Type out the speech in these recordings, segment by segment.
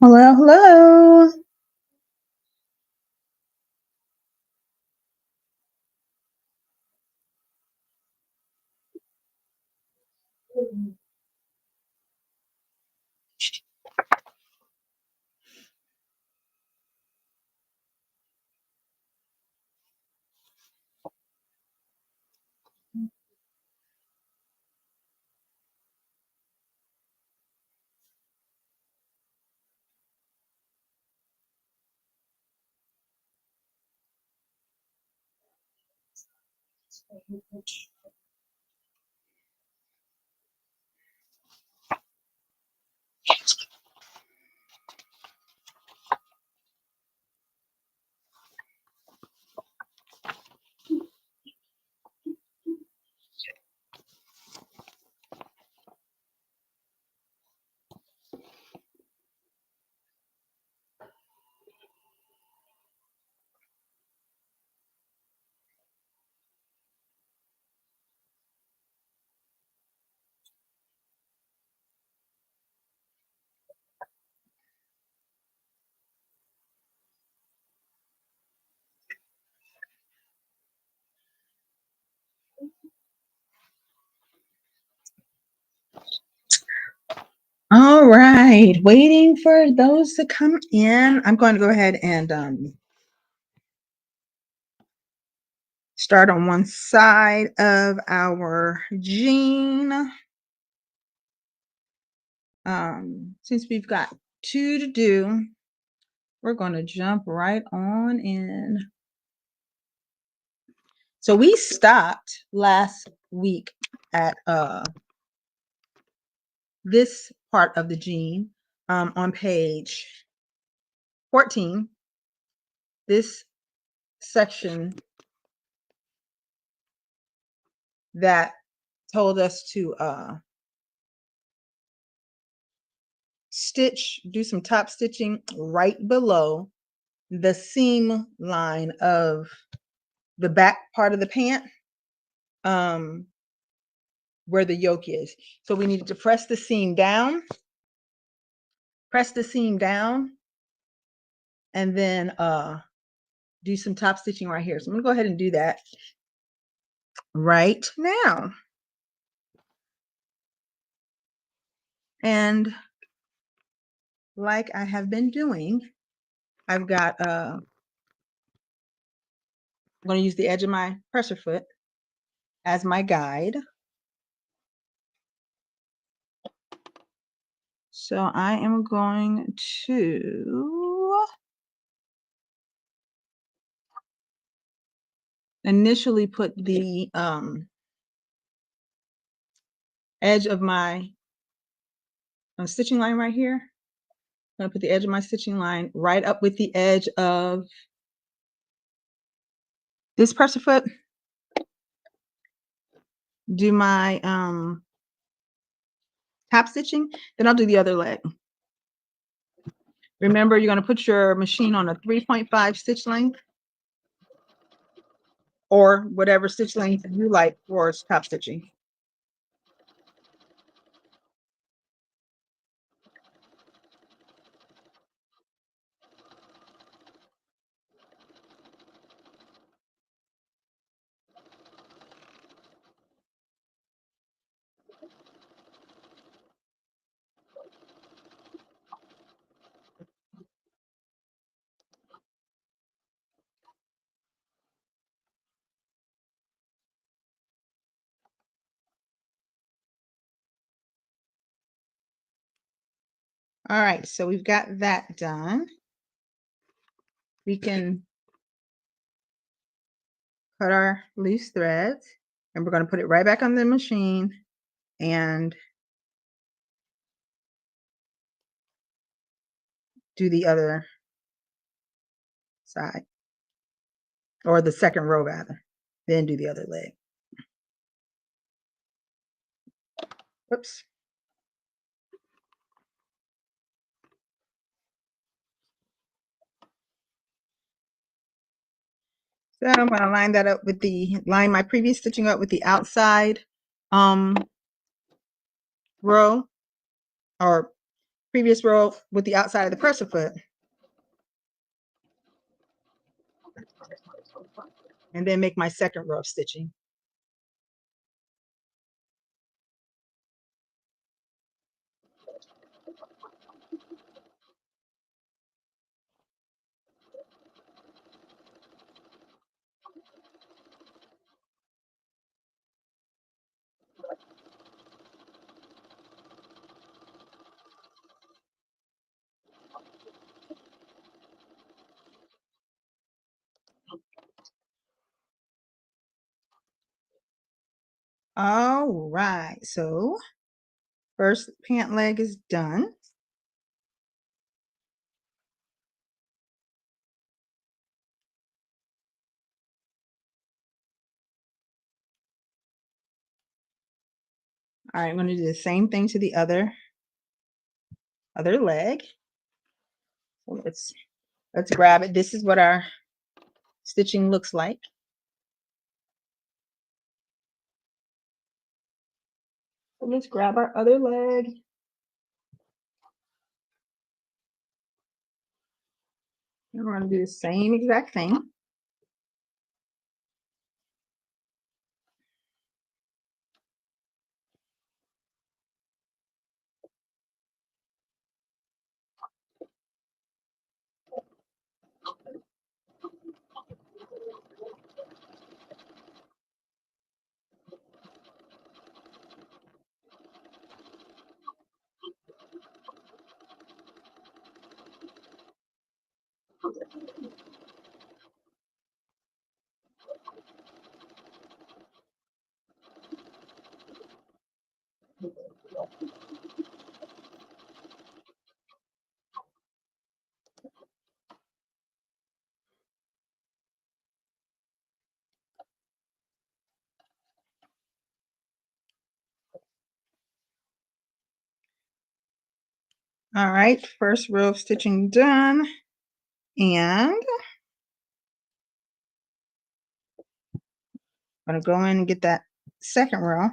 Hello, hello. All right, waiting for those to come in. I'm going to go ahead and start on one side of our jean. Since we've got 2 to do, we're going to jump right on in. So we stopped last week at this part of the jean on page 14. This section that told us to do some top stitching right below the seam line of the back part of the pant, where the yoke is. So we needed to press the seam down, and then do some top stitching right here. So I'm gonna go ahead and do that right now. And like I have been doing, I've got I'm going to use the edge of my presser foot as my guide. So I am going to initially put the edge of my stitching line right here. I'm going to put the edge of my stitching line right up with the edge of this presser foot. Do my top stitching, then I'll do the other leg. Remember, you're going to put your machine on a 3.5 stitch length or whatever stitch length you like for top stitching. All right, so we've got that done. We can cut our loose threads, and we're going to put it right back on the machine and do the other side, or the second row rather, then do the other leg. Oops. So I'm going to line that up with line my previous stitching up with the outside row, or previous row with the outside of the presser foot. And then make my second row of stitching. All right, so first pant leg is done. All right, I'm going to do the same thing to the other leg. So let's grab it. This is what our stitching looks like. So let's grab our other leg. And we're going to do the same exact thing. All right, first row of stitching done. And I'm going to go in and get that second row.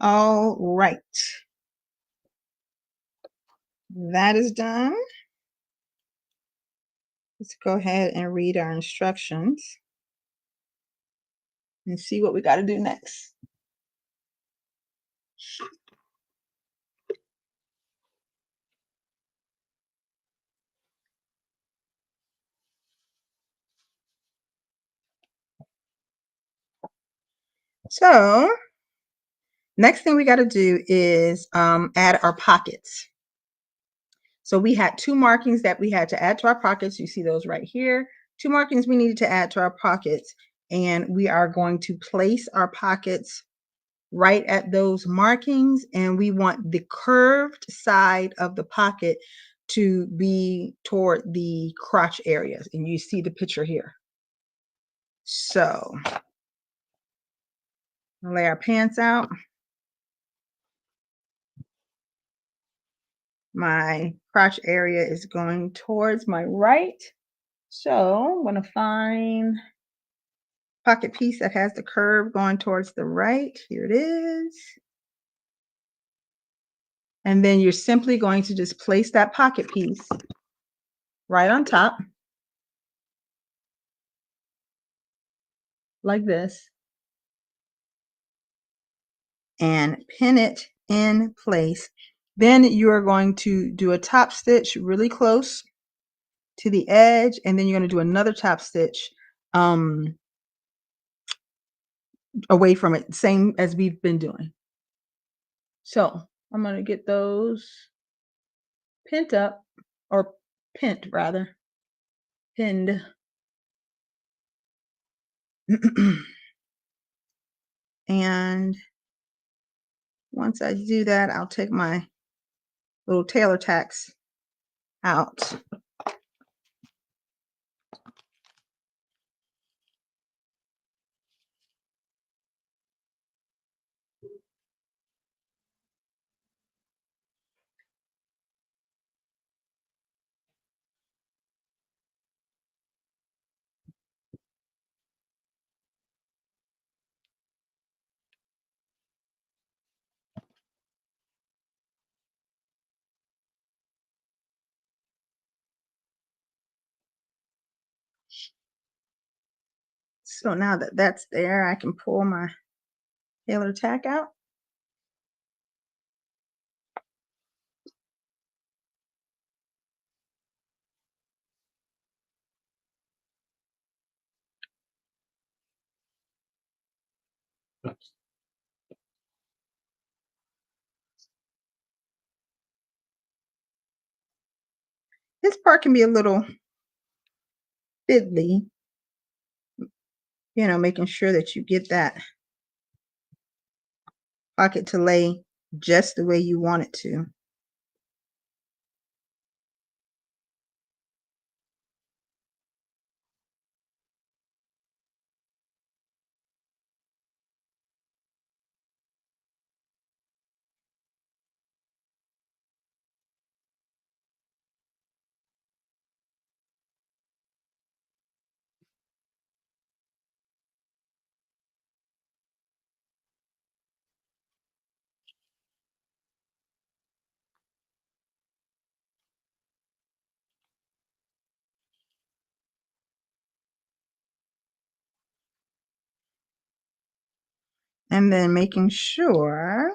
All right. That is done. Let's go ahead and read our instructions and see what we got to do next. So next thing we got to do is add our pockets. So we had 2 markings that we had to add to our pockets. You see those right here. 2 markings we needed to add to our pockets. And we are going to place our pockets right at those markings. And we want the curved side of the pocket to be toward the crotch areas. And you see the picture here. So lay our pants out. My crotch area is going towards my right. So I'm going to find pocket piece that has the curve going towards the right. Here it is. And then you're simply going to just place that pocket piece right on top, like this, and pin it in place. Then you are going to do a top stitch really close to the edge, and then you're going to do another top stitch away from it, same as we've been doing. So I'm going to get those pinned up, or pinned rather, pinned. And once I do that, I'll take my little tailor tacks out. So now that that's there, I can pull my tailor tack out. This part can be a little fiddly, making sure that you get that pocket to lay just the way you want it to. And then making sure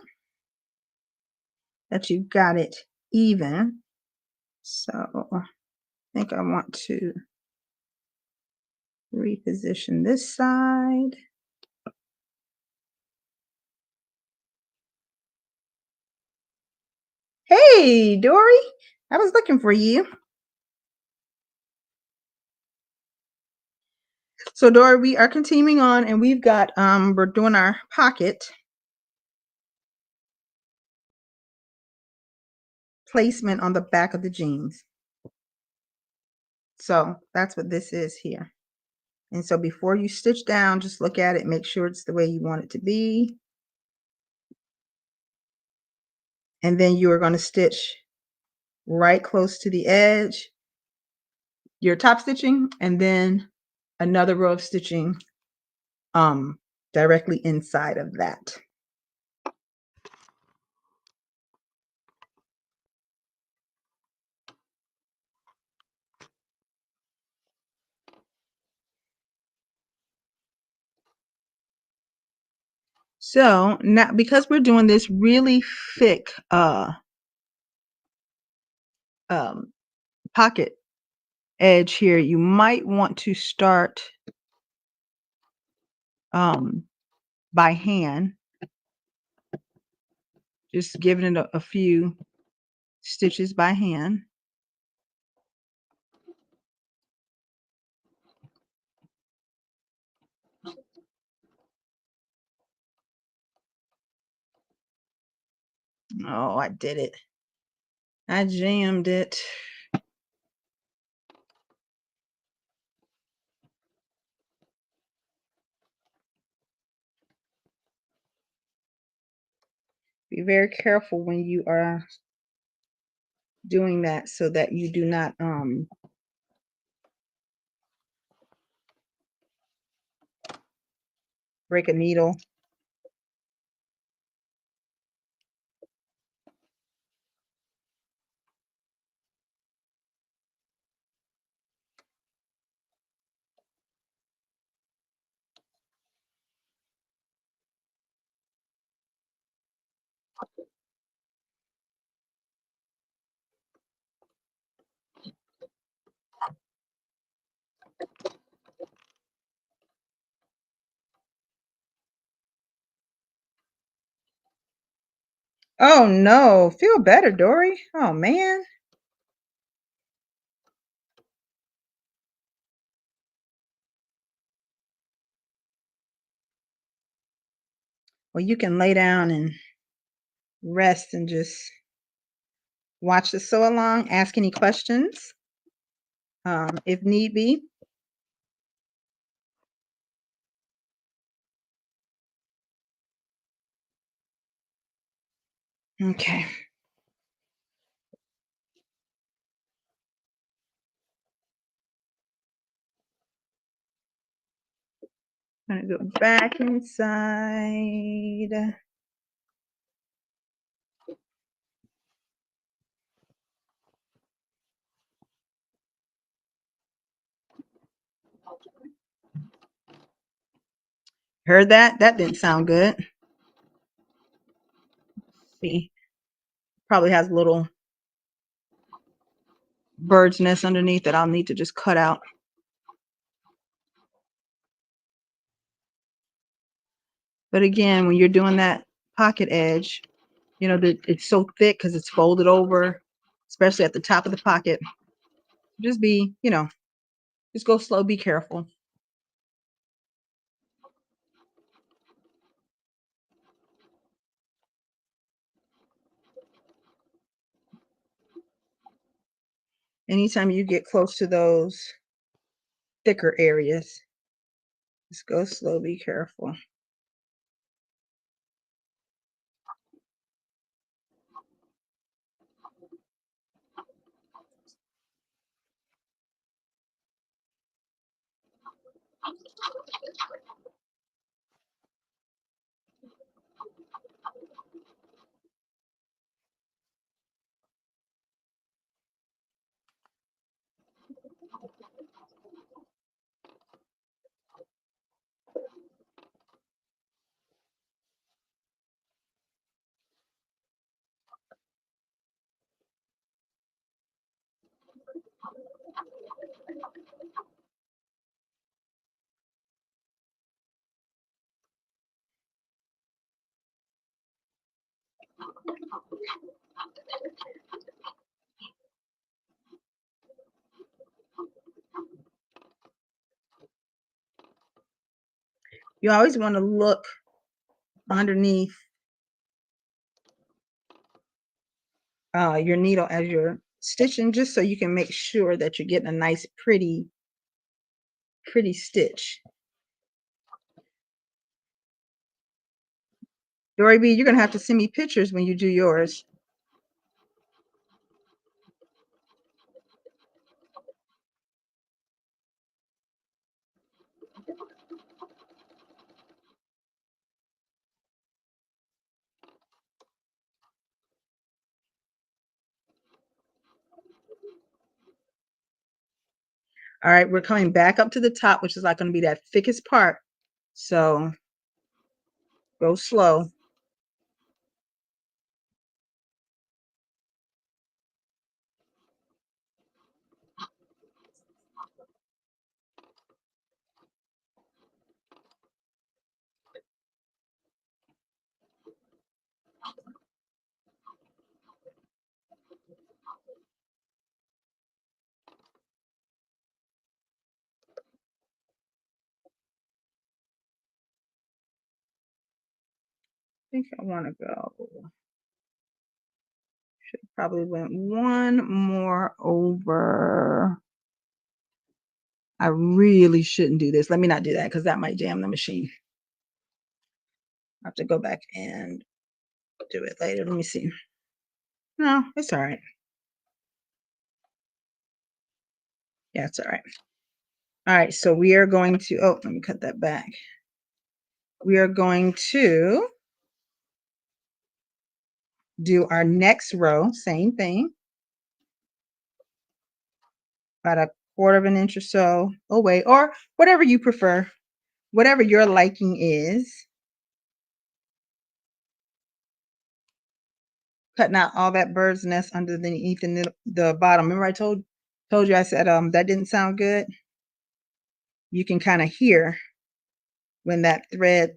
that you've got it even. So I think I want to reposition this side. Hey, Dory, I was looking for you. So Dory, we are continuing on, and we've got, we're doing our pocket placement on the back of the jeans. So that's what this is here. And so before you stitch down, just look at it, make sure it's the way you want it to be. And then you are going to stitch right close to the edge, your top stitching, and then another row of stitching directly inside of that. So now, because we're doing this really thick pocket edge here, you might want to start by hand, just giving it a few stitches by hand. Oh, I did it. I jammed it. Be very careful when you are doing that so that you do not break a needle. Oh no, feel better, Dory. Oh man. Well, you can lay down and rest and just watch the sew along, ask any questions, if need be. Okay. I'm gonna go back inside. Heard that? That didn't sound good. See, probably has a little bird's nest underneath that I'll need to just cut out. But again, when you're doing that pocket edge, you know, that it's so thick because it's folded over, especially at the top of the pocket. Just be, you know, just go slow, be careful. Anytime you get close to those thicker areas, just go slow, be careful. You always want to look underneath your needle as you're stitching, just so you can make sure that you're getting a nice, pretty stitch. Dory B, you're gonna have to send me pictures when you do yours. All right, we're coming back up to the top, which is like going to be that thickest part. So go slow. I think I want to go. Should probably went one more over. I really shouldn't do this. Let me not do that because that might jam the machine. I have to go back and do it later. Let me see. No, it's all right. Yeah, it's all right. All right, so we are going to, oh, let me cut that back. We are going to do our next row, same thing, about a quarter of an inch or so away, or whatever you prefer, whatever your liking is. Cutting out all that bird's nest underneath the bottom. Remember I told you I said that didn't sound good? You can kind of hear when that thread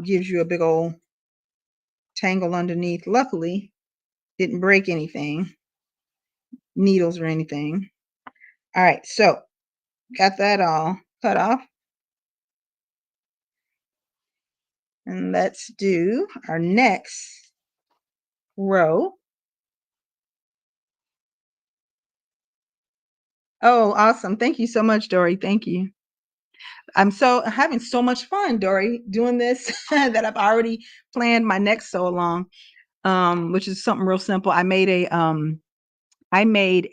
gives you a big old tangle underneath. Luckily, didn't break anything, needles or anything. All right, so got that all cut off. And let's do our next row. Oh, awesome. Thank you so much, Dory. Thank you. I'm having so much fun, Dory, doing this that I've already planned my next sew along, which is something real simple. I made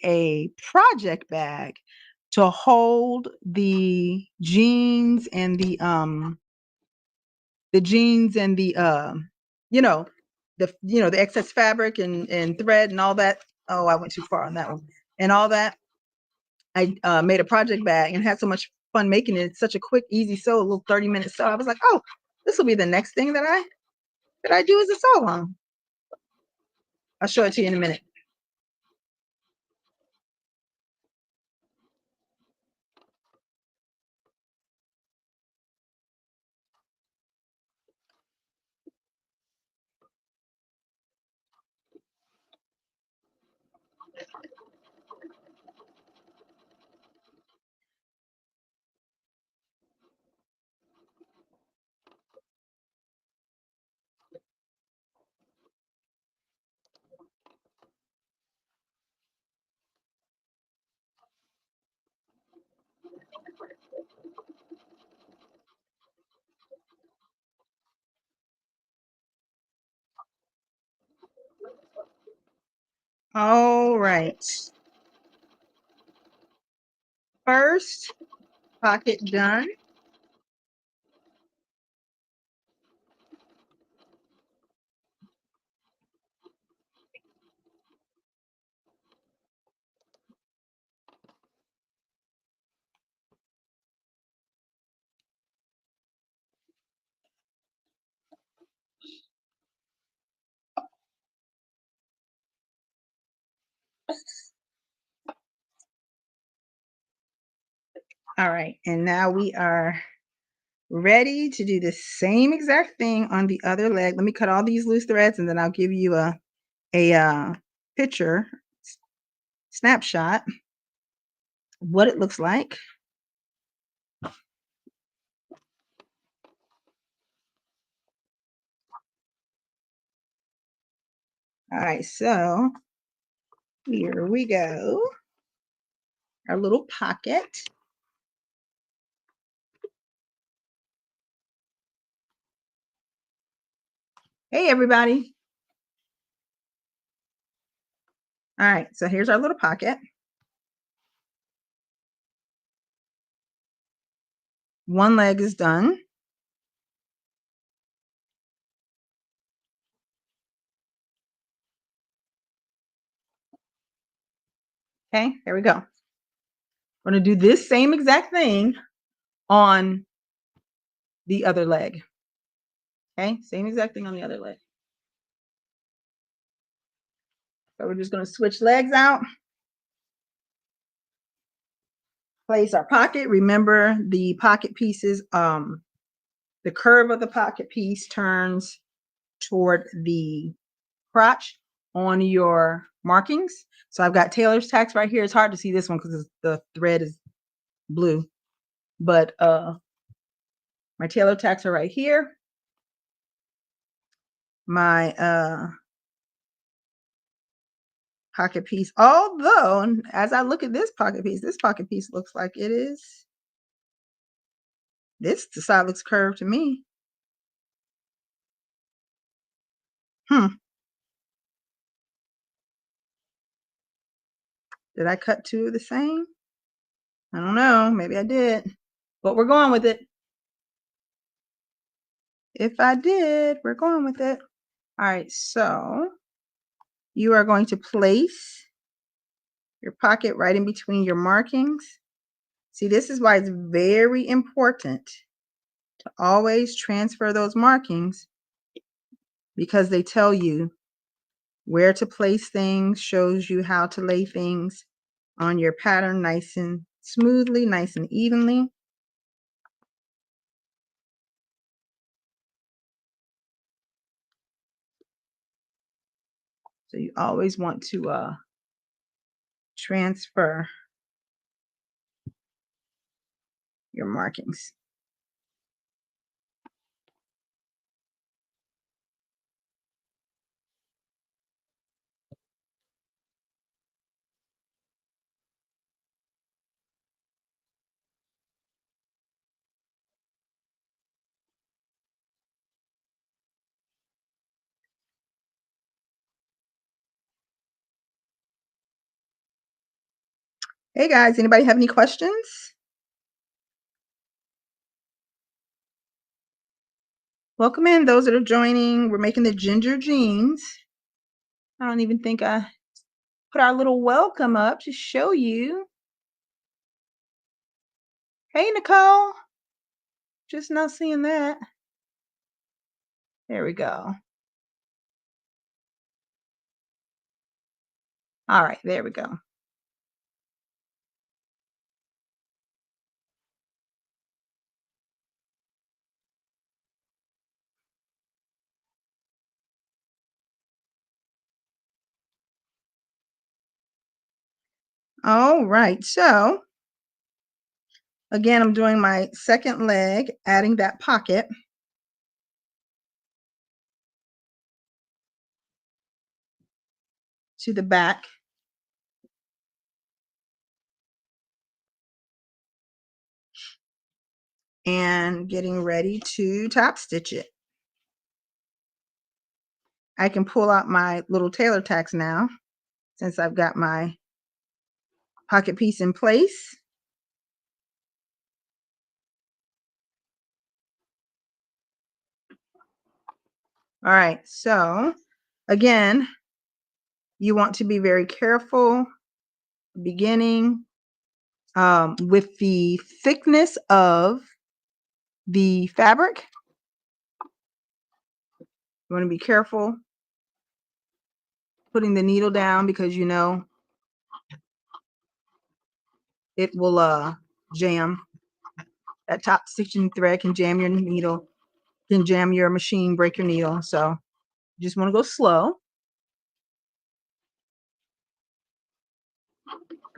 a project bag to hold the jeans and the you know, the excess fabric and thread and all that. Oh, I went too far on that one. And all that. I made a project bag and had so much fun making it. It's such a quick, easy sew, a little 30-minute sew. I was like, oh, this will be the next thing that I do as a sew along. I'll show it to you in a minute. All right. First pocket done. All right, and now we are ready to do the same exact thing on the other leg. Let me cut all these loose threads and then I'll give you a picture snapshot of what it looks like. All right, so here we go. Our little pocket. Hey, everybody. All right, so here's our little pocket. One leg is done. Okay, there we go. We're going to do this same exact thing on the other leg. Okay, same exact thing on the other leg. So we're just going to switch legs out. Place our pocket. Remember the pocket pieces, the curve of the pocket piece turns toward the crotch on your markings. So I've got tailor's tacks right here. It's hard to see this one because the thread is blue, but my tailor tacks are right here. My pocket piece, although as I look at this pocket piece looks like it is, the side looks curved to me. Did I cut two of the same? I don't know. Maybe I did. But we're going with it. If I did, we're going with it. All right. So you are going to place your pocket right in between your markings. See, this is why it's very important to always transfer those markings, because they tell you where to place things, shows you how to lay things on your pattern nice and smoothly, nice and evenly. So you always want to transfer your markings. Hey guys, anybody have any questions? Welcome in those that are joining. We're making the ginger jeans. I don't even think I put our little welcome up to show you. Hey Nicole, just not seeing that. There we go. All right, there we go. All right, so again, I'm doing my second leg, adding that pocket. To the back. And getting ready to top stitch it. I can pull out my little tailor tacks now, since I've got my pocket piece in place. All right, so again, you want to be very careful beginning with the thickness of the fabric. You want to be careful putting the needle down because you know it will jam. That top stitching thread can jam your needle, can jam your machine, break your needle. So you just want to go slow.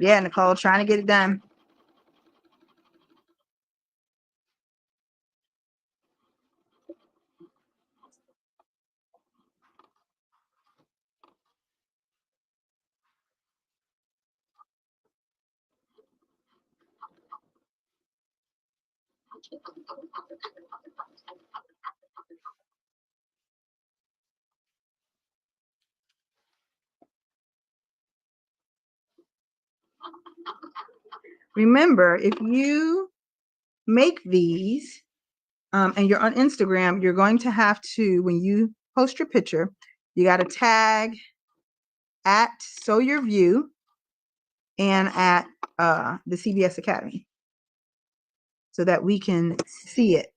Yeah, Nicole, trying to get it done. Remember, if you make these and you're on Instagram, you're going to have to, when you post your picture, you got to tag at Sew Your View and at the CBS Academy so that we can see it.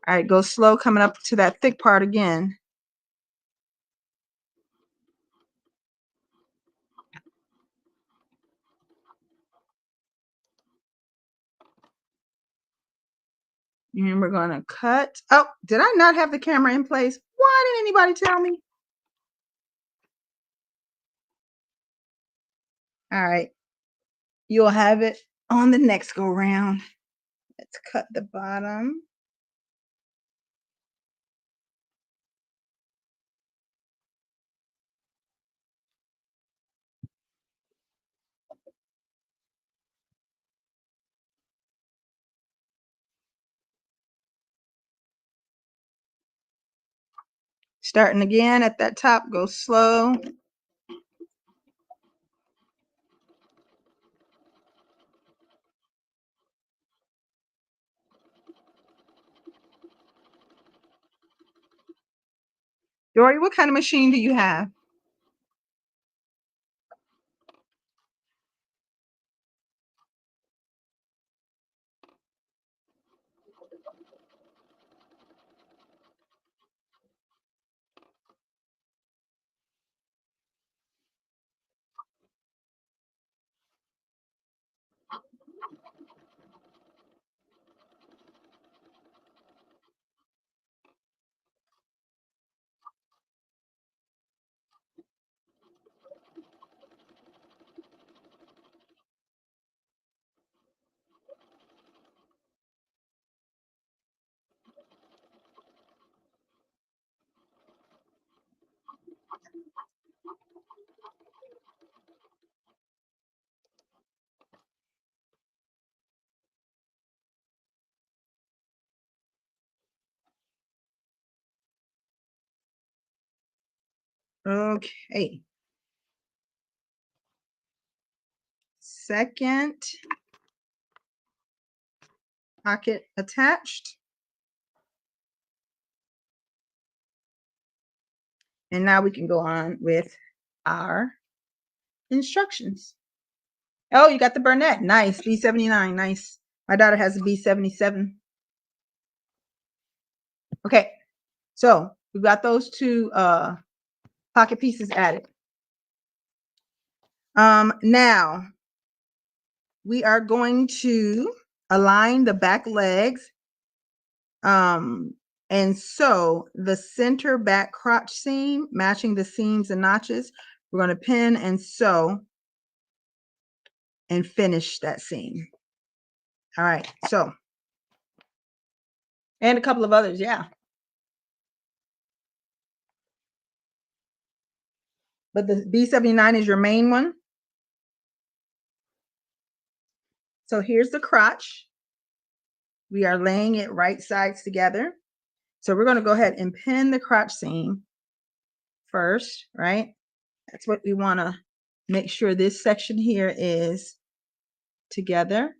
All right, go slow coming up to that thick part again. And we're going to cut. Oh, did I not have the camera in place? Why didn't anybody tell me? All right. You'll have it on the next go round. Let's cut the bottom. Starting again at that top, go slow. Dory, what kind of machine do you have? Okay. Second pocket attached. And now we can go on with our instructions. Oh, you got the Burnett. Nice. B79. Nice. My daughter has a B77. Okay. So we've got those two pocket pieces added. Now we are going to align the back legs and sew the center back crotch seam, matching the seams and notches. We're going to pin and sew and finish that seam. All right, so, and a couple of others, yeah. But the B79 is your main one. So here's the crotch. We are laying it right sides together. So we're going to go ahead and pin the crotch seam first, right? That's what we want to make sure this section here is together.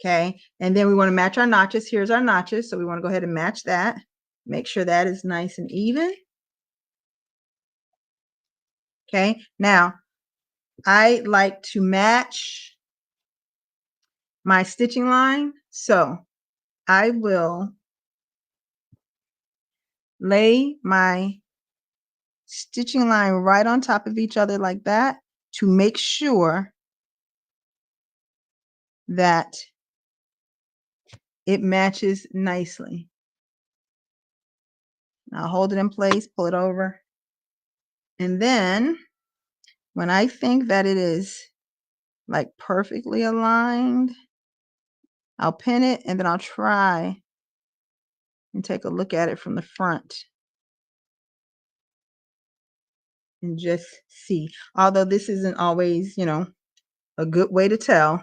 Okay, and then we want to match our notches. Here's our notches. So we want to go ahead and match that. Make sure that is nice and even. Okay, now I like to match my stitching line. So I will lay my stitching line right on top of each other like that to make sure that it matches nicely. I'll hold it in place, pull it over. And then when I think that it is like perfectly aligned, I'll pin it and then I'll try and take a look at it from the front and just see. Although this isn't always, you know, a good way to tell,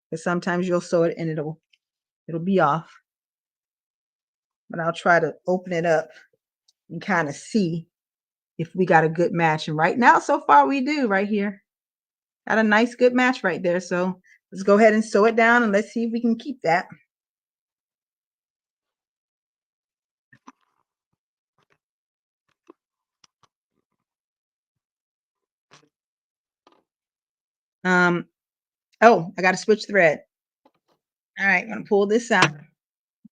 because sometimes you'll sew it and it'll be off. But I'll try to open it up and kind of see if we got a good match. And right now, so far we do right here. Got a nice good match right there. So let's go ahead and sew it down and let's see if we can keep that. Oh, I got to switch thread. All right, I'm gonna pull this out,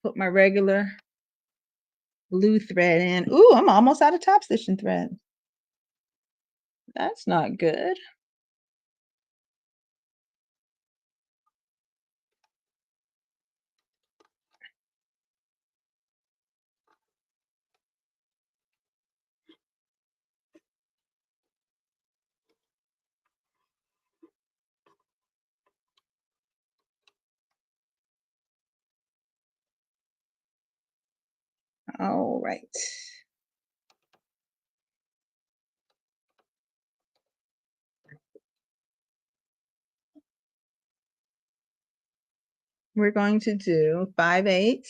put my regular blue thread in. Ooh, I'm almost out of top stitching thread. That's not good. All right. We're going to do 5/8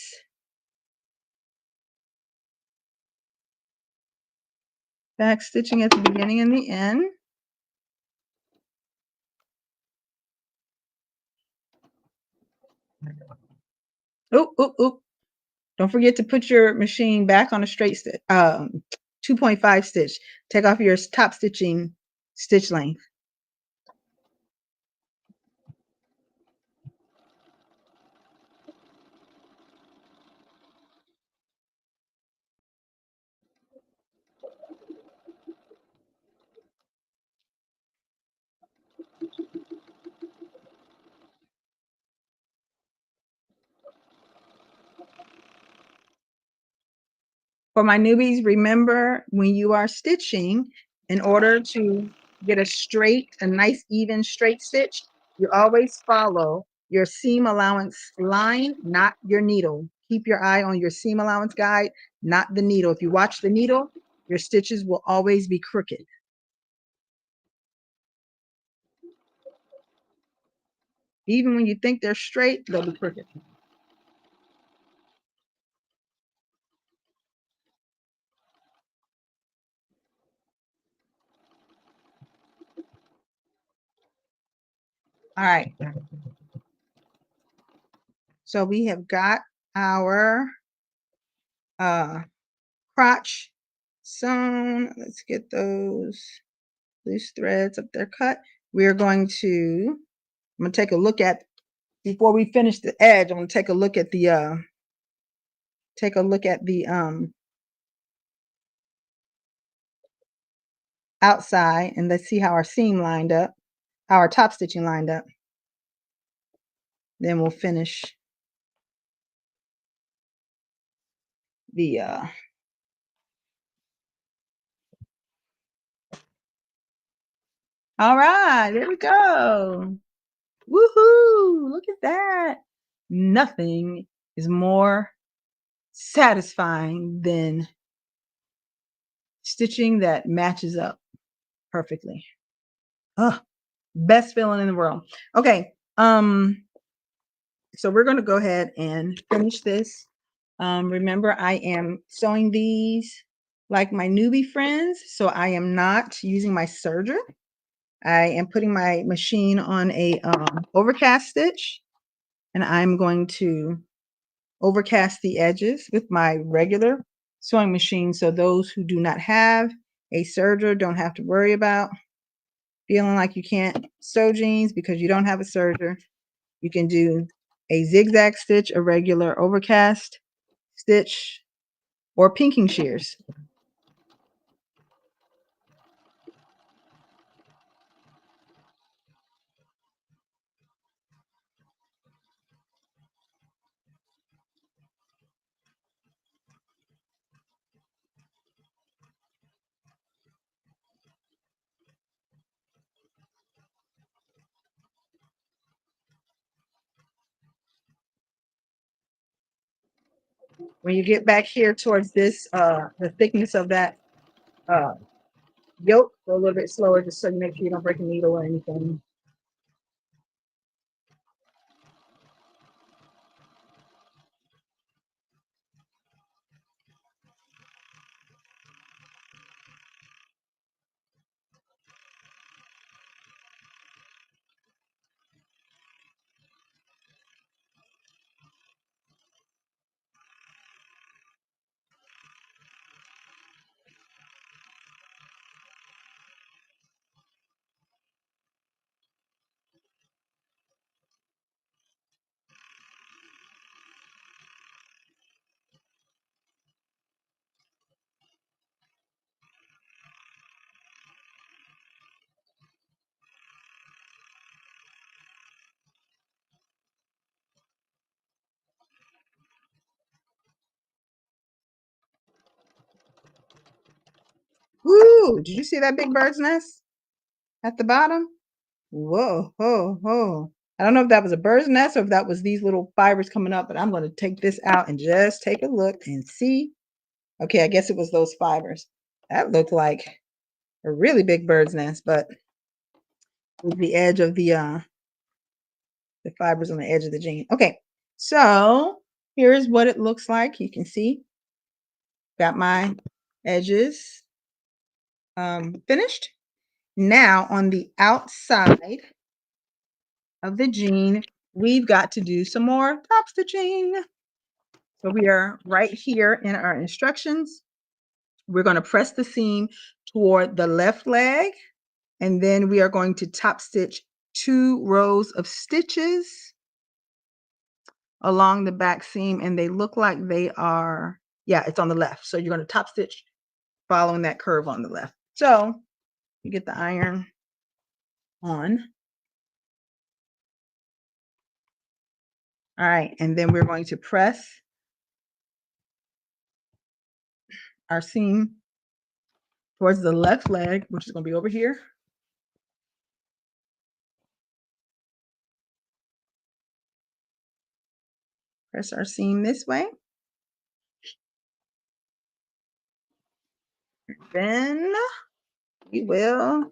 back stitching at the beginning and the end. Oh, oh, oh. Don't forget to put your machine back on a straight 2.5 stitch. Take off your top stitching stitch length. For my newbies, remember when you are stitching, in order to get a nice even straight stitch, you always follow your seam allowance line, not your needle. Keep your eye on your seam allowance guide, not the needle. If you watch the needle, your stitches will always be crooked. Even when you think they're straight, they'll be crooked. All right. So we have got our crotch sewn. Let's get those loose threads up there cut. We're going to, I'm going to take a look at, before we finish the edge, I'm going to take a look at the, outside, and let's see how our seam lined up, how our top stitching lined up. Then we'll finish the, all right, there we go. Woohoo! Look at that. Nothing is more satisfying than stitching that matches up perfectly. Oh, best feeling in the world. Okay. So we're going to go ahead and finish this. Remember, I am sewing these like my newbie friends, so I am not using my serger. I am putting my machine on a overcast stitch, and I'm going to overcast the edges with my regular sewing machine, so those who do not have a serger don't have to worry about feeling like you can't sew jeans because you don't have a serger. You can do a zigzag stitch, a regular overcast stitch, or pinking shears. When you get back here towards this, the thickness of that uh, yoke, go a little bit slower just so you make sure you don't break a needle or anything. Ooh, did you see that big bird's nest at the bottom? Whoa, whoa, whoa. I don't know if that was a bird's nest or if that was these little fibers coming up, but I'm going to take this out and just take a look and see. Okay, I guess it was those fibers. That looked like a really big bird's nest, but with the edge of the fibers on the edge of the jean. Okay, so here's what it looks like. You can see, got my edges finished. Now on the outside of the jean, we've got to do some more top stitching. So we are right here in our instructions. We're going to press the seam toward the left leg, and then we are going to top stitch 2 rows of stitches along the back seam, and they look like they are, yeah, it's on the left. So you're going to top stitch following that curve on the left. So you get the iron on. All right, and then we're going to press our seam towards the left leg, which is going to be over here. Press our seam this way. Then we will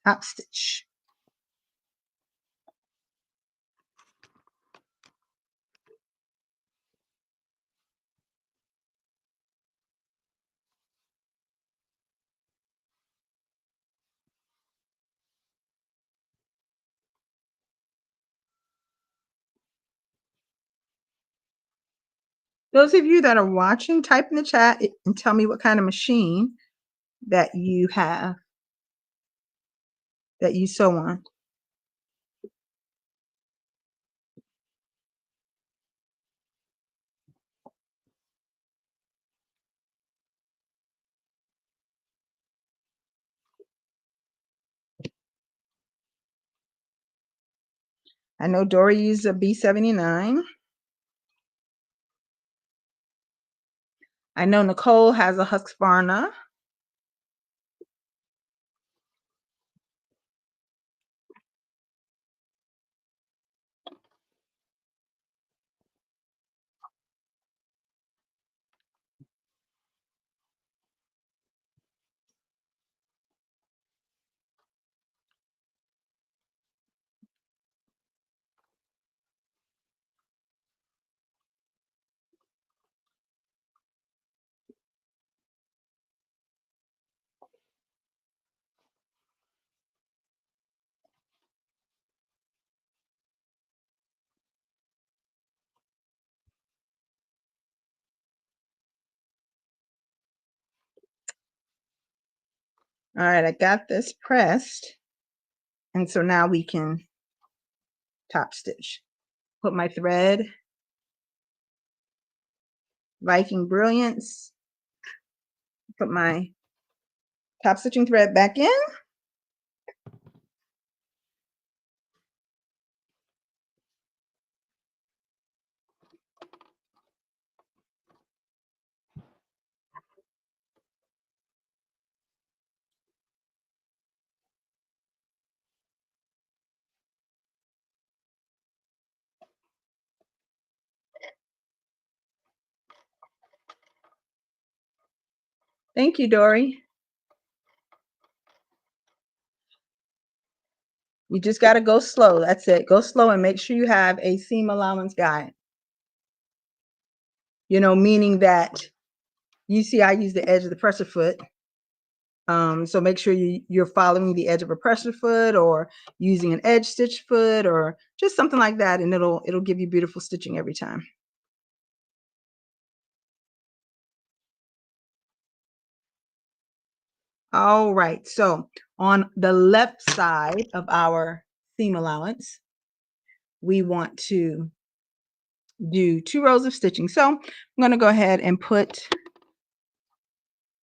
top stitch. Those of you that are watching, type in the chat and tell me what kind of machine that you have, that you sew on. I know Dory used a B79. I know Nicole has a Husqvarna. All right, I got this pressed. And so now we can top stitch. Put my thread, Viking Brilliance, put my top stitching thread back in. Thank you, Dory. You just got to go slow. That's it. Go slow and make sure you have a seam allowance guide. You know, meaning that you see I use the edge of the presser foot. So make sure you're following the edge of a presser foot or using an edge stitch foot or just something like that, and it'll give you beautiful stitching every time. All right, so on the left side of our seam allowance, we want to do 2 rows of stitching. So I'm going to go ahead and put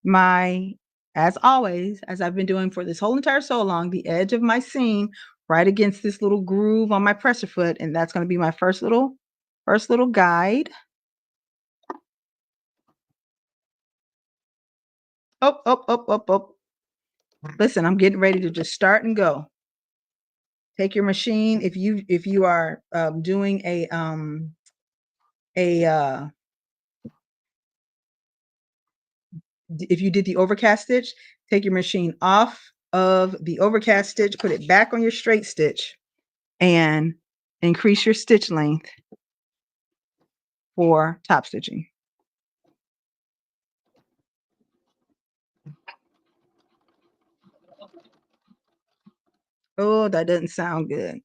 my, as always, as I've been doing for this whole entire sew along, the edge of my seam right against this little groove on my presser foot, and that's going to be my first little guide. Oh, oh, oh, oh, oh. Listen, I'm getting ready to just start and go. Take your machine. If you are doing if you did the overcast stitch, take your machine off of the overcast stitch, put it back on your straight stitch, and increase your stitch length for top stitching. Oh, that doesn't sound good.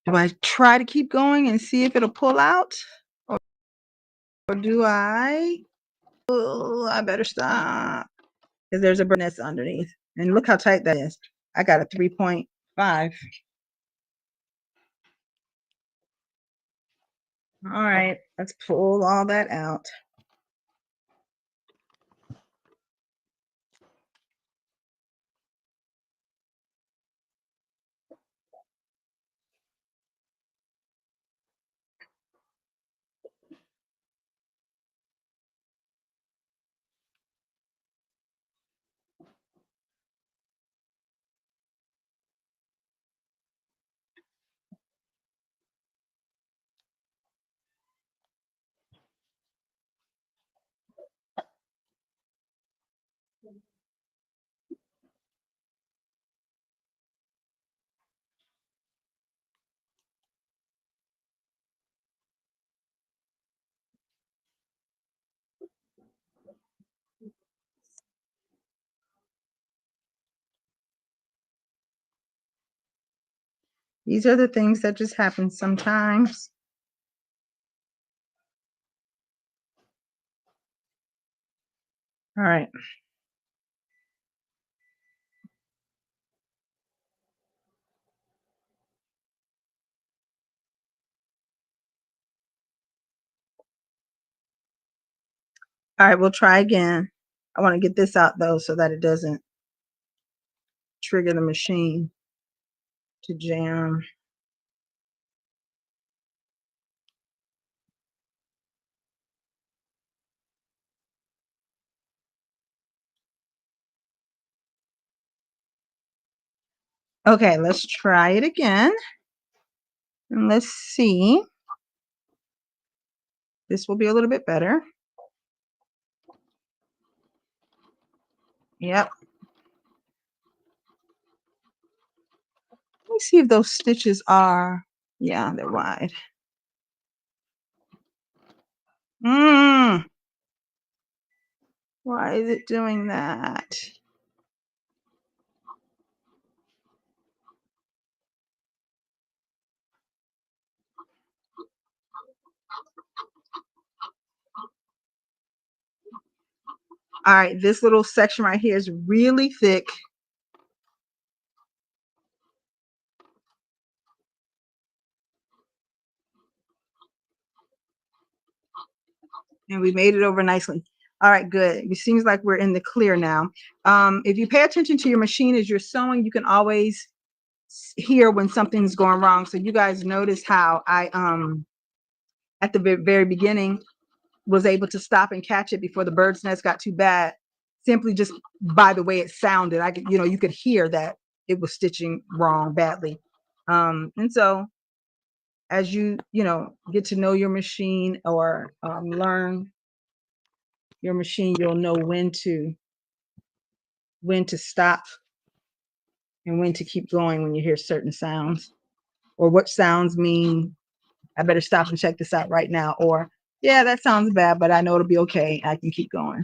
Do I try to keep going and see if it'll pull out? Or do I? Oh, I better stop. Because there's a bird nest underneath. And look how tight that is. I got a 3.5. All right, let's pull all that out. These are the things that just happen sometimes. All right. All right, we'll try again. I want to get this out though so that it doesn't trigger the machine to jam. Okay, let's try it again. And let's see. This will be a little bit better. Yep. Let me see if those stitches are, yeah, they're wide. Why is it doing that? All right, this little section right here is really thick. And we made it over nicely. All right, good. It seems like we're in the clear now. If you pay attention to your machine as you're sewing, you can always hear when something's going wrong. So you guys notice how I at the very beginning was able to stop and catch it before the bird's nest got too bad, simply just by the way it sounded. I could, you could hear that it was stitching wrong badly. And so as you get to know your machine or learn your machine, you'll know when to stop and when to keep going when you hear certain sounds, or what sounds mean I better stop and check this out right now, or yeah, that sounds bad, but I know it'll be okay, I can keep going.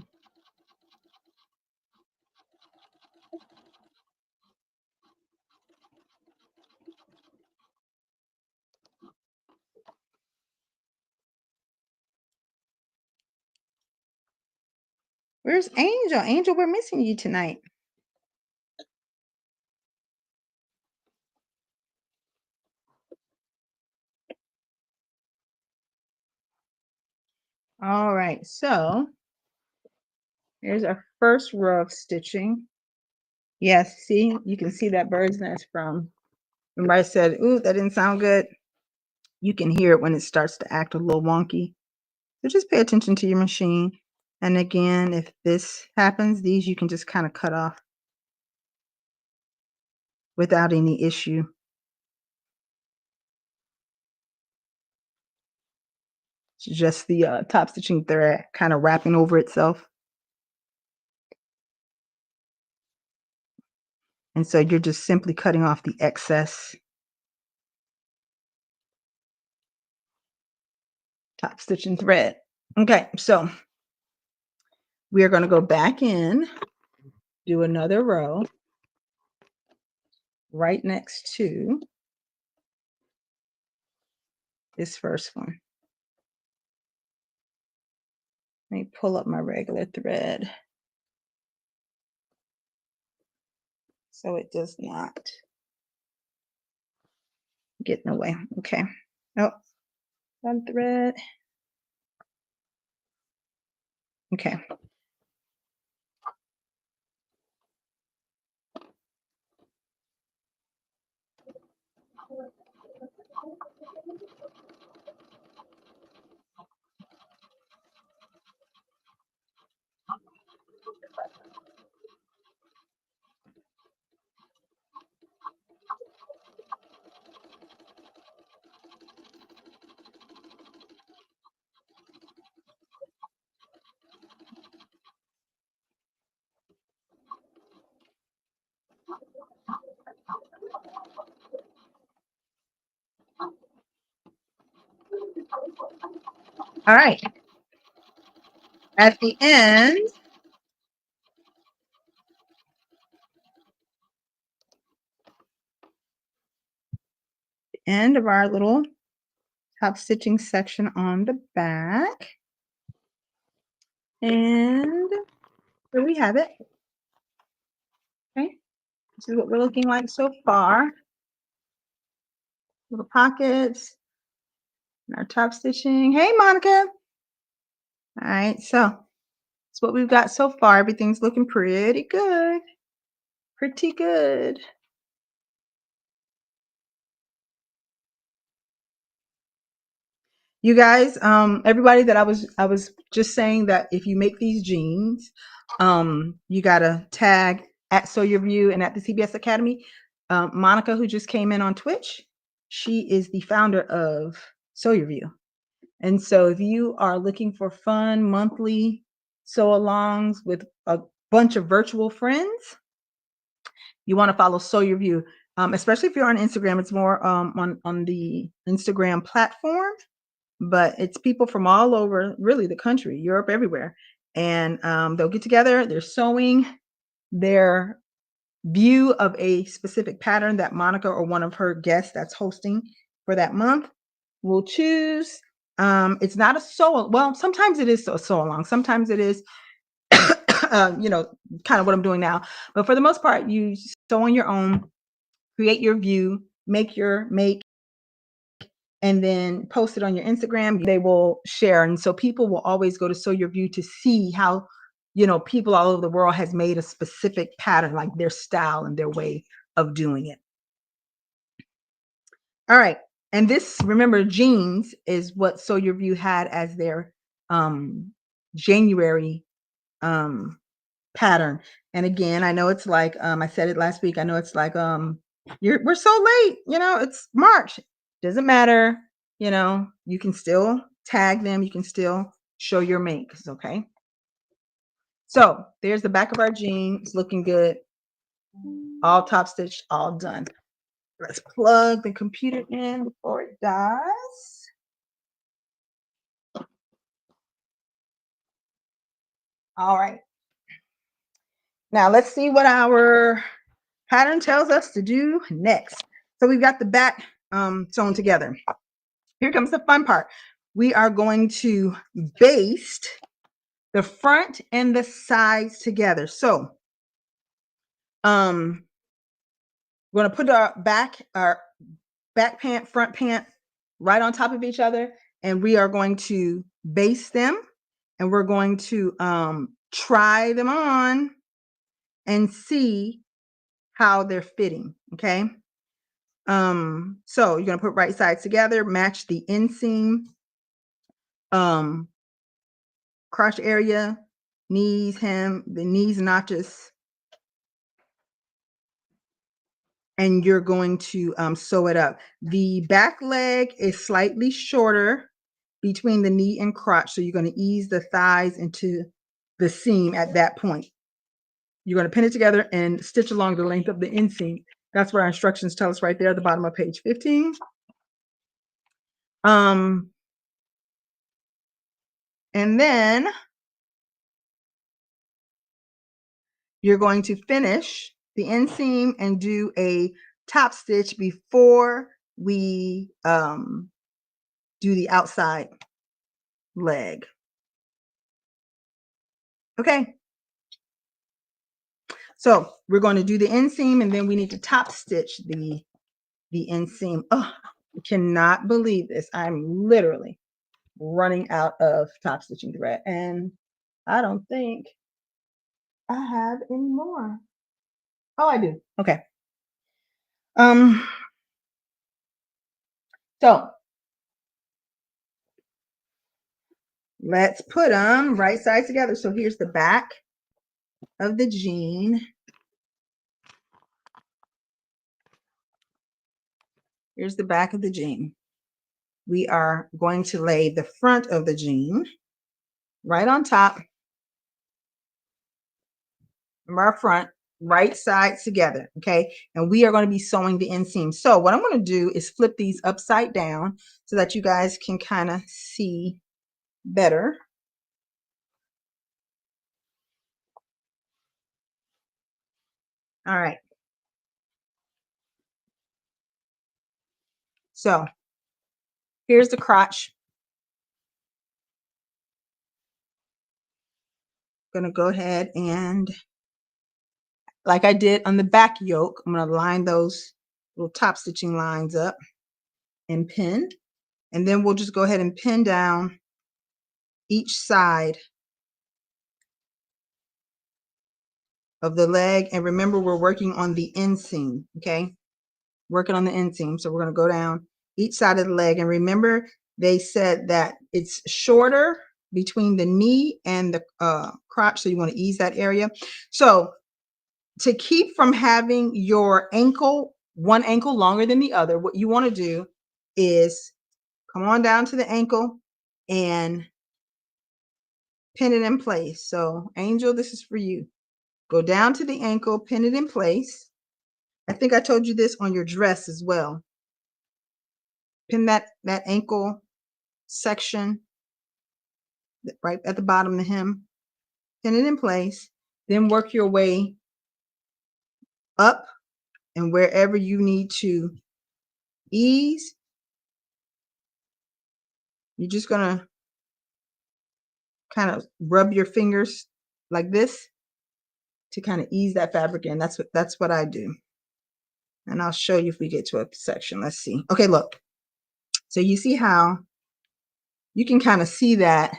Where's Angel? Angel, we're missing you tonight. All right, so here's our first row of stitching. Yes, see, you can see that bird's nest from, remember I said, ooh, that didn't sound good. You can hear it when it starts to act a little wonky. So just pay attention to your machine. And again, if this happens, these you can just kind of cut off without any issue. It's just the top stitching thread kind of wrapping over itself. And so you're just simply cutting off the excess top stitching thread. Okay, so we are going to go back in, do another row. right next to this first one. Let me pull up my regular thread so it does not get in the way. Okay. Oh, one thread. Okay. All right. At the end of our little top stitching section on the back. And here we have it. Okay. This is what we're looking like so far. Little pockets and our top stitching. Hey, Monica. All right. So that's what we've got so far. Everything's looking pretty good. Pretty good. You guys, everybody that I was just saying that if you make these jeans, you gotta tag at Sew Your View and at the CBS Academy. Monica, who just came in on Twitch, she is the founder of Sew Your View. And so if you are looking for fun monthly sew-alongs with a bunch of virtual friends, you want to follow Sew Your View. Especially if you're on Instagram, it's more on the Instagram platform. But it's people from all over, really the country, Europe, everywhere. And they'll get together, they're sewing their view of a specific pattern that Monica or one of her guests that's hosting for that month will choose. It's not a sew, well, sometimes it is a sew along, sometimes it is, kind of what I'm doing now. But for the most part, you sew on your own, create your view, make, and then post it on your Instagram. They will share. And so people will always go to Sew Your View to see how, people all over the world has made a specific pattern, like their style and their way of doing it. All right. And this, remember, jeans is what Sew Your View had as their January pattern. And again, I know it's like, I said it last week. I know it's like, we're so late, it's March. Doesn't matter. You can still tag them. You can still show your makes. Okay. So there's the back of our jean. It's looking good. All top stitched, all done. Let's plug the computer in before it dies. All right. Now let's see what our pattern tells us to do next. So we've got the back sewn together. Here comes the fun part. We are going to baste the front and the sides together. So we're going to put our back pant, front pant right on top of each other, and we are going to baste them, and we're going to try them on and see how they're fitting. Okay. So you're going to put right sides together, match the inseam, crotch area, knees, hem, the knees notches, and you're going to sew it up. The back leg is slightly shorter between the knee and crotch, so you're going to ease the thighs into the seam at that point. You're going to pin it together and stitch along the length of the inseam. That's what our instructions tell us right there at the bottom of page 15. And then you're going to finish the inseam and do a top stitch before we do the outside leg. Okay. So we're going to do the inseam, and then we need to top stitch the inseam. Oh, I cannot believe this. I'm literally running out of top stitching thread, and I don't think I have any more. Oh, I do. Okay. So let's put them right sides together. So here's the back of the jean. Here's the back of the jean. We are going to lay the front of the jean right on top of our front, right sides together, okay? And we are going to be sewing the inseam. So what I'm going to do is flip these upside down so that you guys can kind of see better. All right. So here's the crotch. I'm going to go ahead and, like I did on the back yoke, I'm going to line those little top stitching lines up and pin. And then we'll just go ahead and pin down each side of the leg. And remember, we're working on the inseam, okay? Working on the inseam. So we're going to go down each side of the leg. And remember, they said that it's shorter between the knee and the crotch. So you want to ease that area. So to keep from having your ankle, one ankle longer than the other, what you want to do is come on down to the ankle and pin it in place. So Angel, this is for you. Go down to the ankle, pin it in place. I think I told you this on your dress as well. Pin that ankle section right at the bottom of the hem. Pin it in place. Then work your way up, and wherever you need to ease, you're just going to kind of rub your fingers like this to kind of ease that fabric in. That's what I do. And I'll show you if we get to a section. Let's see. Okay, look. So you see how you can kind of see that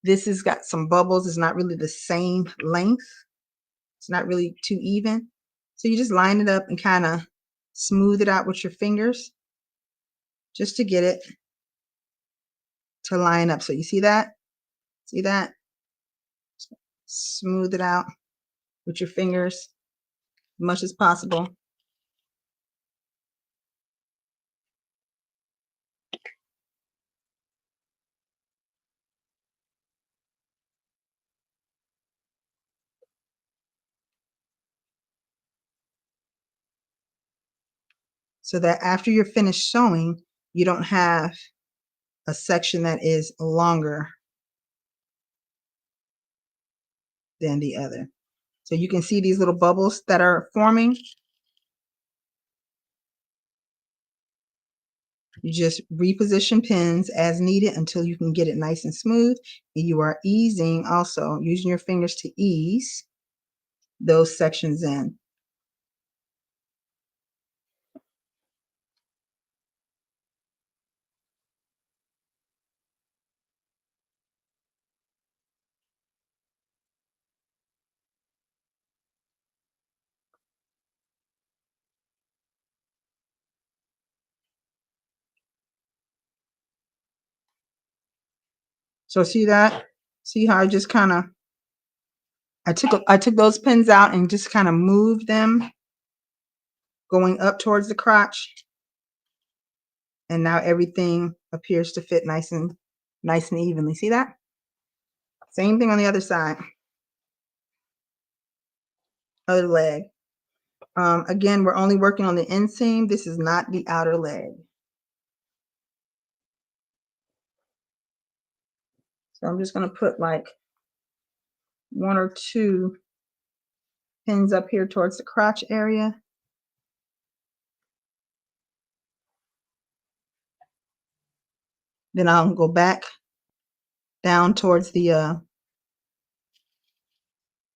this has got some bubbles. It's not really the same length. It's not really too even. So you just line it up and kind of smooth it out with your fingers just to get it to line up. So you see that? See that? Smooth it out with your fingers as much as possible. So that after you're finished sewing, you don't have a section that is longer than the other. So you can see these little bubbles that are forming. You just reposition pins as needed until you can get it nice and smooth. And you are easing also, using your fingers to ease those sections in. So see that? See how I just kind of, I took those pins out and just kind of moved them going up towards the crotch. And now everything appears to fit nice and evenly. See that? Same thing on the other side. Other leg. Again, we're only working on the inseam. This is not the outer leg. So I'm just going to put like 1 or 2 pins up here towards the crotch area. Then I'll go back down towards the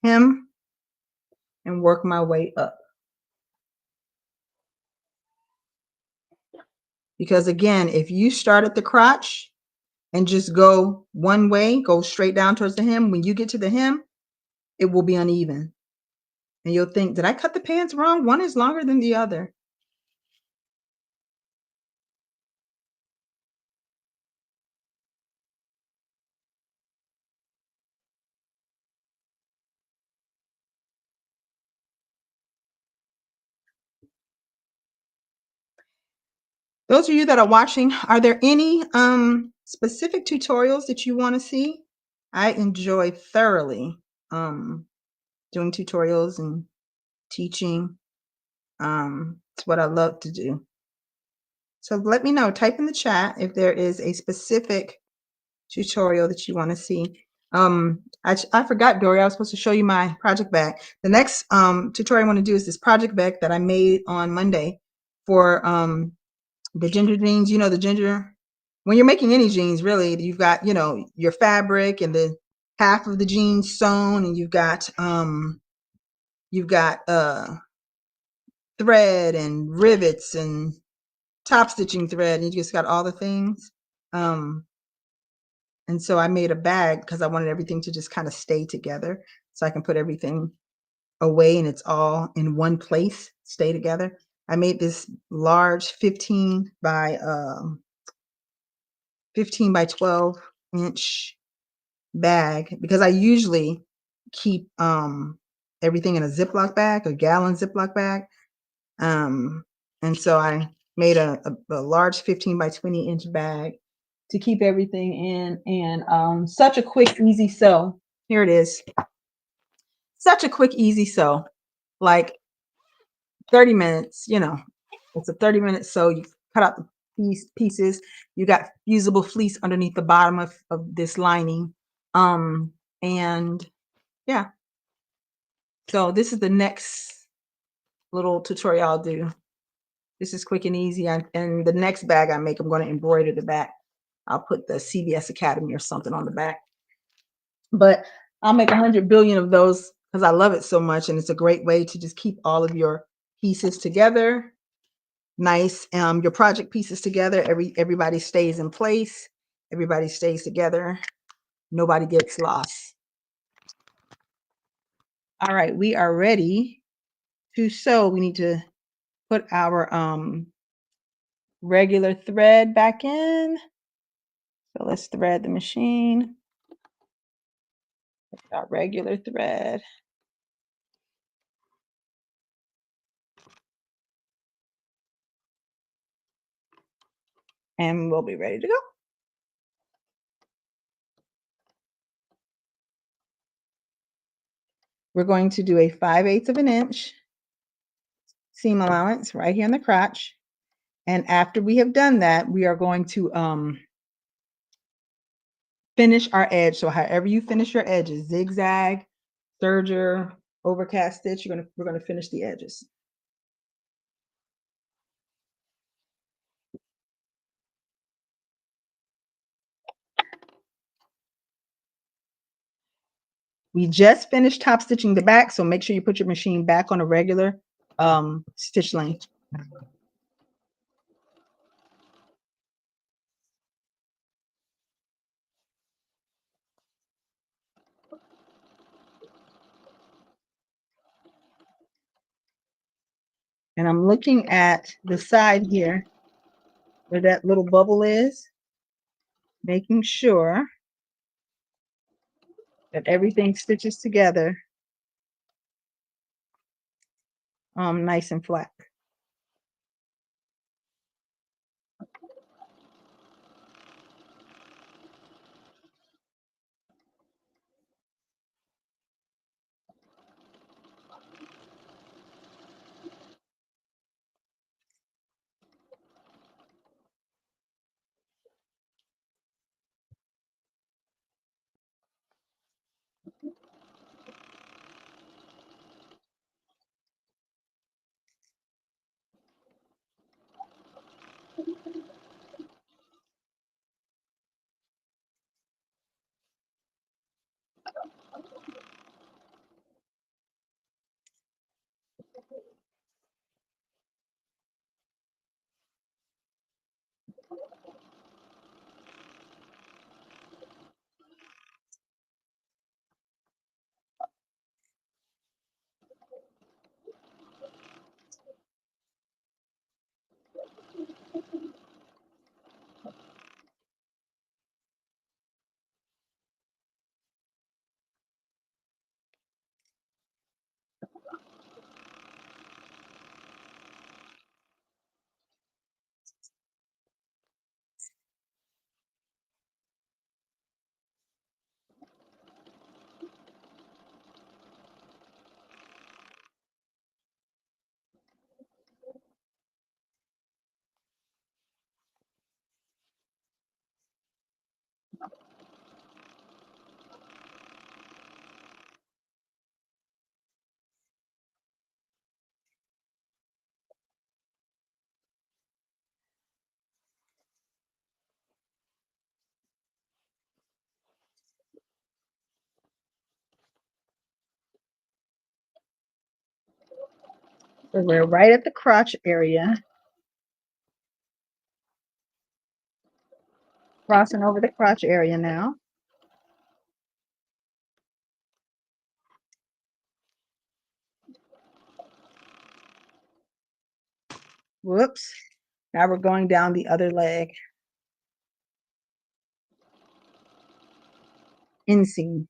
hem and work my way up. Because again, if you start at the crotch and just go one way, go straight down towards the hem, when you get to the hem, it will be uneven. And you'll think, did I cut the pants wrong? One is longer than the other. Those of you that are watching, are there any specific tutorials that you want to see? I enjoy thoroughly doing tutorials and teaching. It's what I love to do. So let me know, type in the chat if there is a specific tutorial that you want to see. I forgot, Dory, I was supposed to show you my project bag. The next tutorial I want to do is this project bag that I made on Monday for the ginger jeans. You know, the ginger, when you're making any jeans, really, you've got, you know, your fabric and the half of the jeans sewn, and you've got thread and rivets and top stitching thread, and you just got all the things. And so I made a bag because I wanted everything to just kind of stay together, so I can put everything away and it's all in one place, stay together. I made this large 15 by 12 inch bag because I usually keep everything in a Ziploc bag, a gallon Ziploc bag. And so I made a large 15 by 20 inch bag to keep everything in, and such a quick, easy sew. Here it is. Such a quick, easy sew, like 30 minutes, you know, it's a 30-minute sew. You cut out the pieces. You got fusible fleece underneath the bottom of this lining. And yeah, so this is the next little tutorial I'll do. This is quick and easy. And the next bag I make, I'm going to embroider the back. I'll put the CVS Academy or something on the back. But I'll make 100 billion of those because I love it so much. And it's a great way to just keep all of your pieces together. Nice. Your project pieces together. Everybody stays in place. Everybody stays together. Nobody gets lost. All right, we are ready to sew. We need to put our regular thread back in. So let's thread the machine. Our regular thread. And we'll be ready to go. We're going to do a 5/8 of an inch seam allowance right here in the crotch. And after we have done that, we are going to finish our edge. So however you finish your edges, zigzag, serger, overcast stitch, we're gonna finish the edges. We just finished top stitching the back, so make sure you put your machine back on a regular stitch length. And I'm looking at the side here where that little bubble is, making sure that everything stitches together nice and flat. So we're right at the crotch area, crossing over the crotch area now. Whoops. Now we're going down the other leg. Inseam.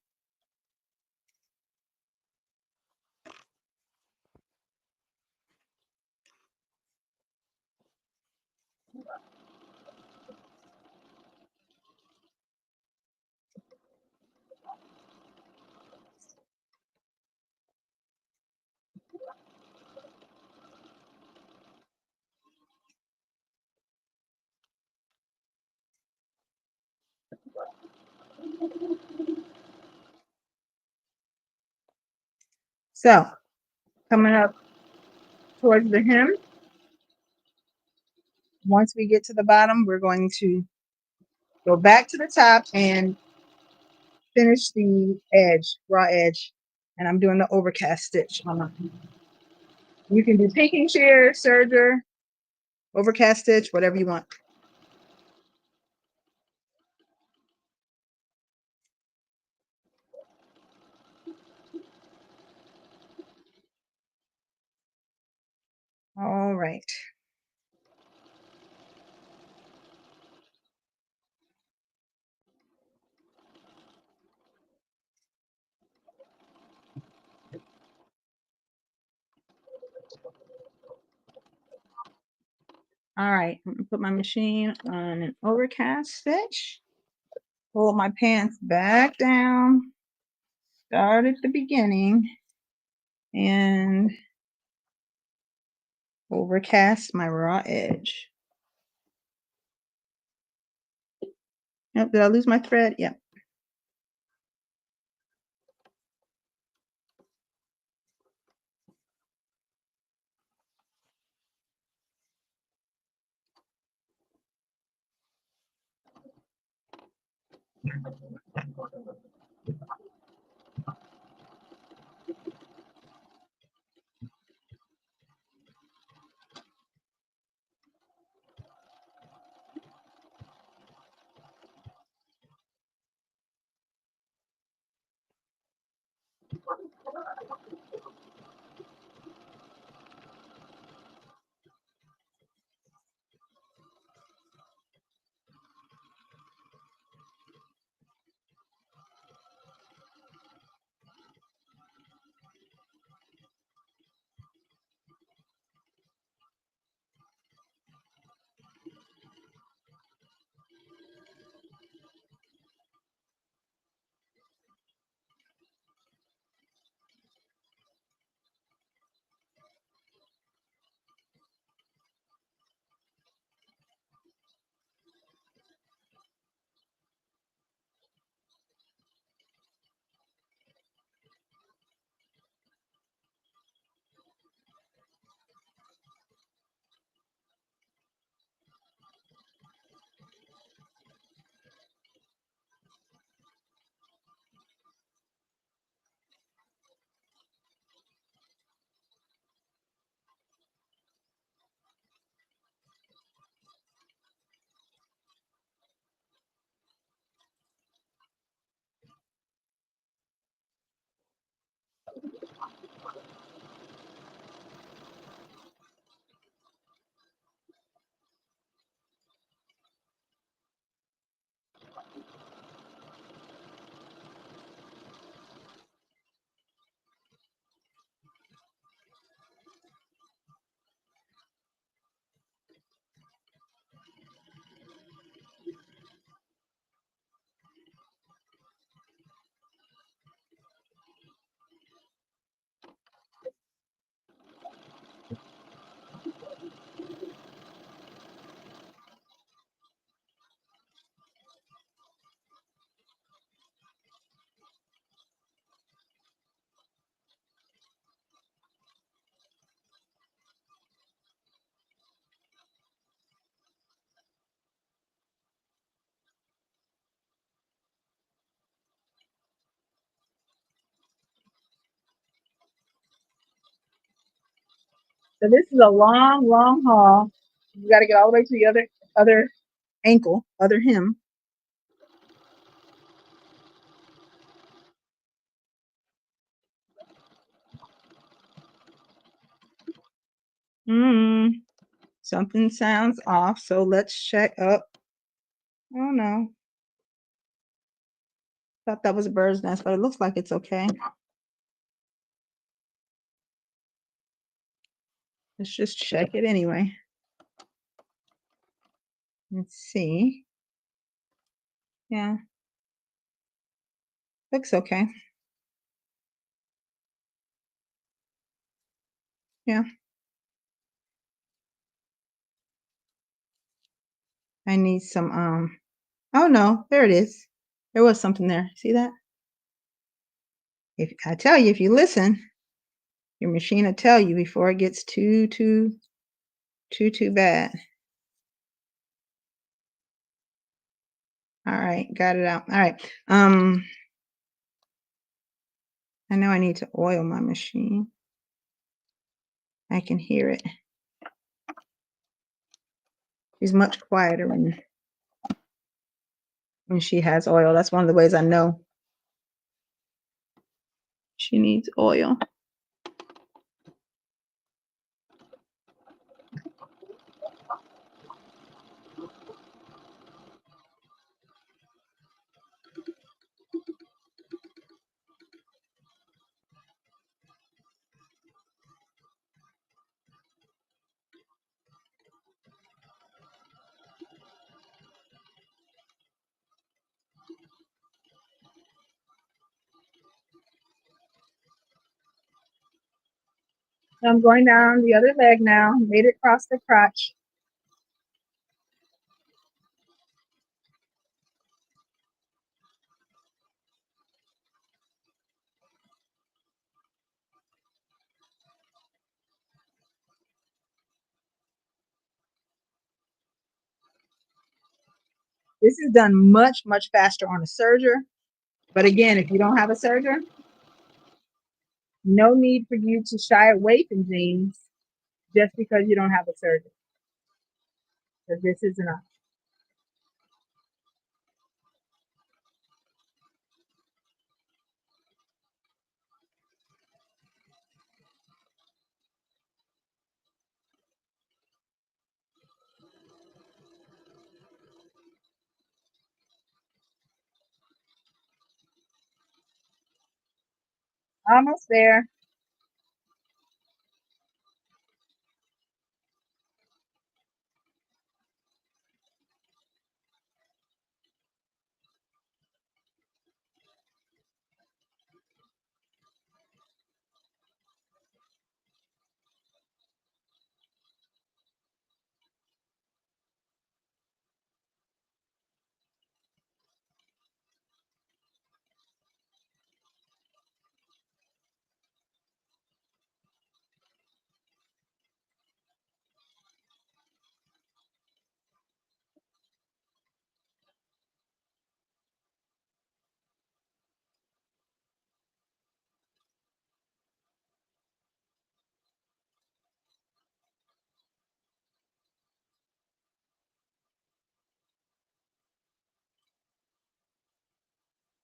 So coming up towards the hem, once we get to the bottom, we're going to go back to the top and finish the edge, raw edge. And I'm doing the overcast stitch on mine. You can do pinking shear, serger, overcast stitch, whatever you want. All right. All right, I'm gonna put my machine on an overcast stitch. Pull my pants back down. Start at the beginning and overcast my raw edge. Nope, did I lose my thread? Yep. So this is a long, long haul. You got to get all the way to the other ankle, other hem. Something sounds off, so let's check up. Oh no. Thought that was a bird's nest, but it looks like it's okay. Let's just check it anyway. Let's see. Yeah. Looks okay. Yeah. I need some oh no, there it is. There was something there. See that? If I tell you, if you listen, your machine will tell you before it gets too bad. All right, got it out. All right. I know I need to oil my machine. I can hear it. She's much quieter when she has oil. That's one of the ways I know she needs oil. I'm going down the other leg now. Made it across the crotch. This is done much faster on a serger. But again, if you don't have a serger, no need for you to shy away from jeans just because you don't have a serger. Because this is enough. Almost there.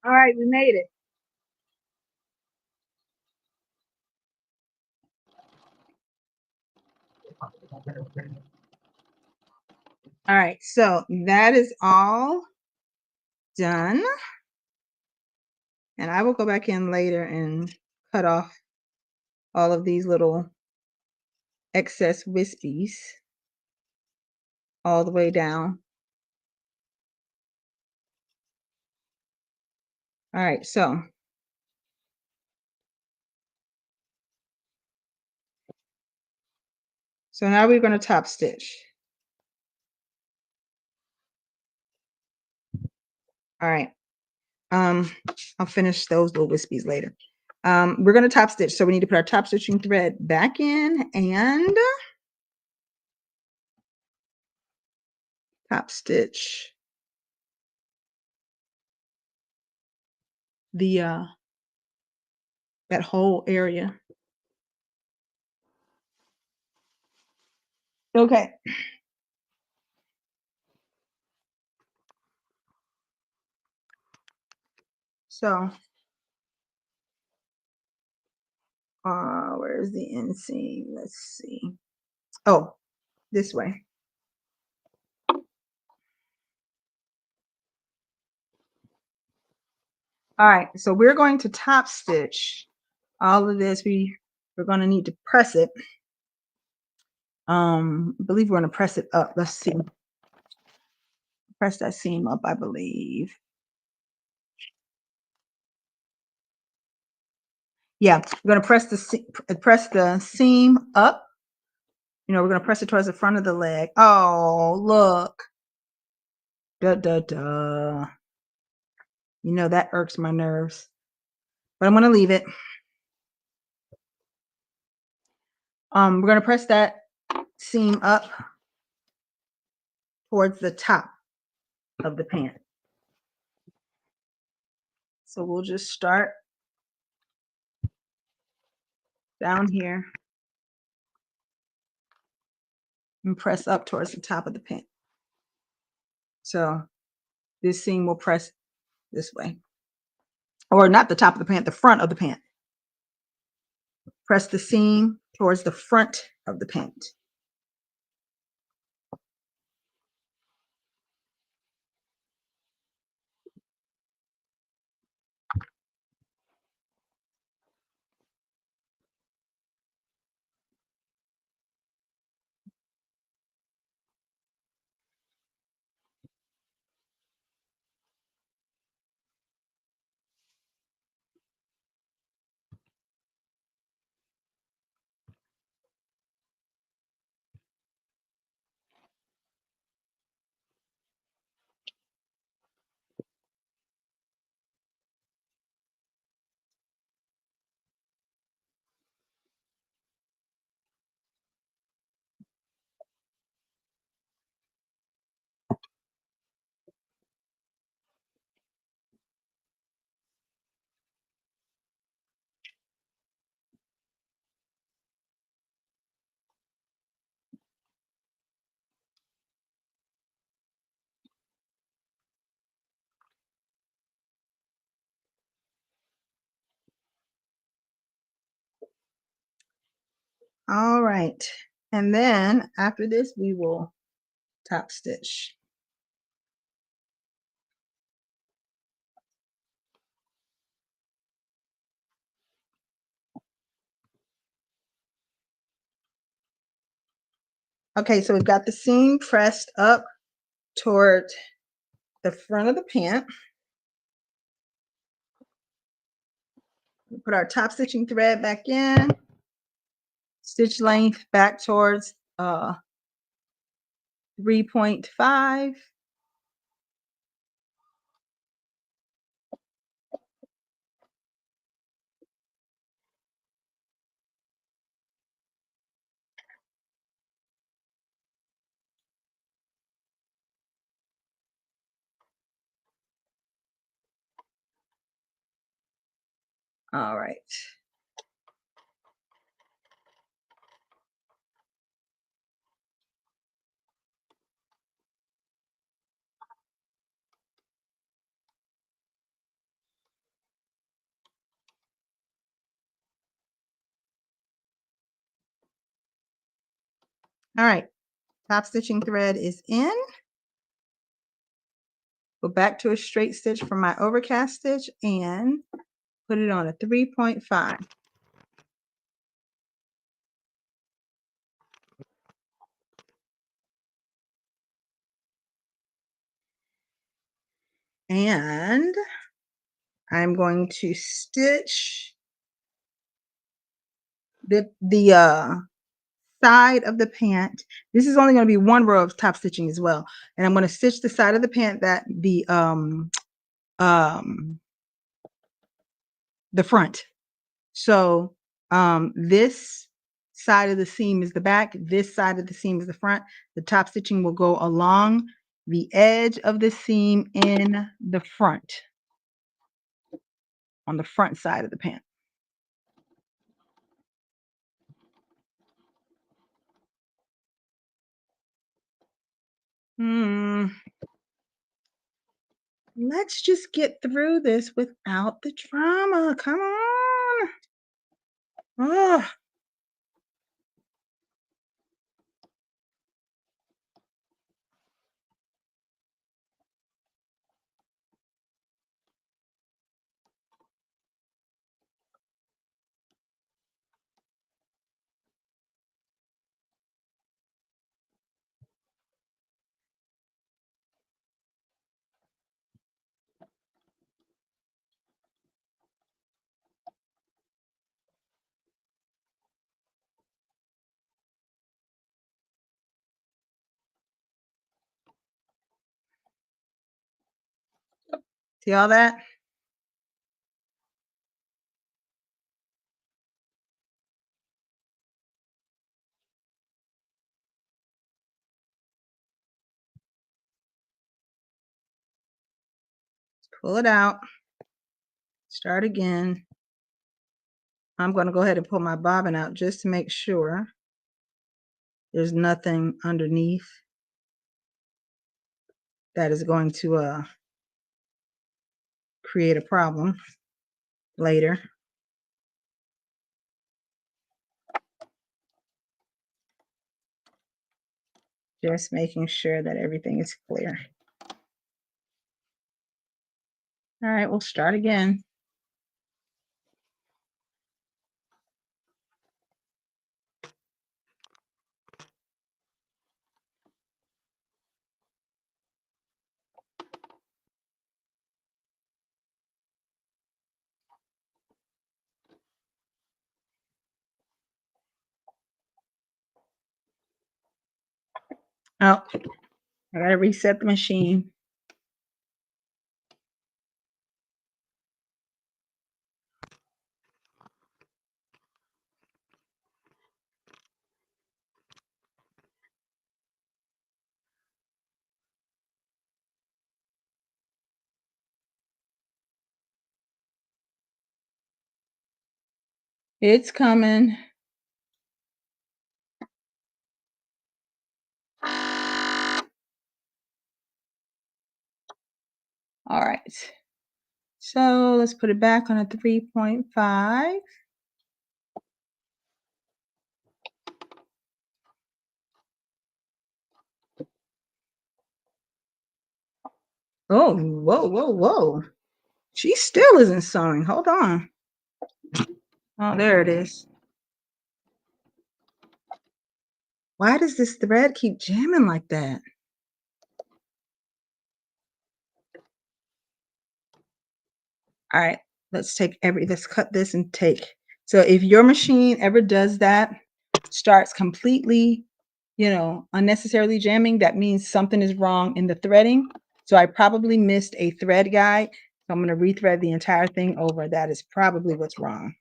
All right, we made it. All right, so that is all done. And I will go back in later and cut off all of these little excess wispies all the way down. All right, so now we're going to top stitch. All right. I'll finish those little wispies later. We're going to top stitch. So we need to put our top stitching thread back in and top stitch the that whole area. Okay. So, where's the inseam? Let's see. Oh, this way. All right, so we're going to top stitch all of this. We're going to need to press it. I believe we're going to press it up. Let's see. Press that seam up, I believe. Yeah, we're going to press the seam up. You know, we're going to press it towards the front of the leg. Oh, look. Da da da. You know that irks my nerves. But I'm going to leave it. We're going to press that seam up towards the top of the pant. So we'll just start down here and press up towards the top of the pant. So this seam will press this way. Or not the top of the pant, the front of the pant. Press the seam towards the front of the pant. All right. And then after this, we will top stitch. Okay, so we've got the seam pressed up toward the front of the pant. We put our top stitching thread back in, stitch length back towards 3.5. All right. All right. Top stitching thread is in. Go back to a straight stitch from my overcast stitch and put it on a 3.5. And I'm going to stitch the side of the pant. This is only going to be one row of top stitching as well. And I'm going to stitch the side of the pant that the front. So this side of the seam is the back, this side of the seam is the front. The top stitching will go along the edge of the seam in the front, on the front side of the pant. Hmm. Let's just get through this without the drama. Come on. Oh, see all that? Pull it out. Start again. I'm going to go ahead and pull my bobbin out just to make sure there's nothing underneath that is going to create a problem later. Just making sure that everything is clear. All right, we'll start again. Oh, I gotta reset the machine. It's coming. All right. So let's put it back on a 3.5. Oh, whoa, whoa, whoa. She still isn't sewing. Hold on. Oh, there it is. Why does this thread keep jamming like that? All right, let's cut this and take. So if your machine ever does that, starts completely, unnecessarily jamming, that means something is wrong in the threading. So I probably missed a thread guide. So I'm going to rethread the entire thing over. That is probably what's wrong.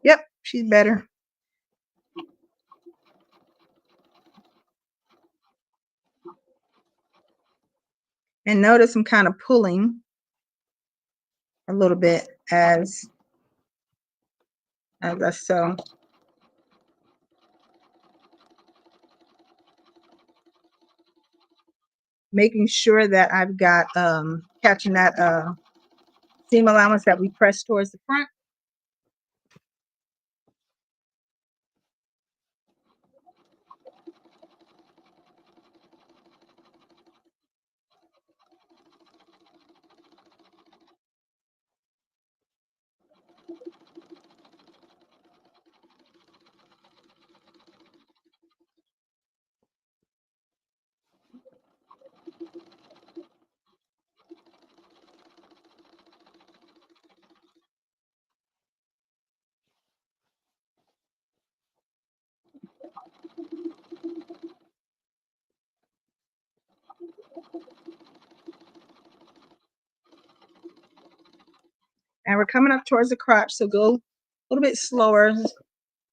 Yep, she's better. And notice I'm kind of pulling a little bit as I sew. Making sure that I've got catching that seam allowance that we press towards the front. And we're coming up towards the crotch, so go a little bit slower.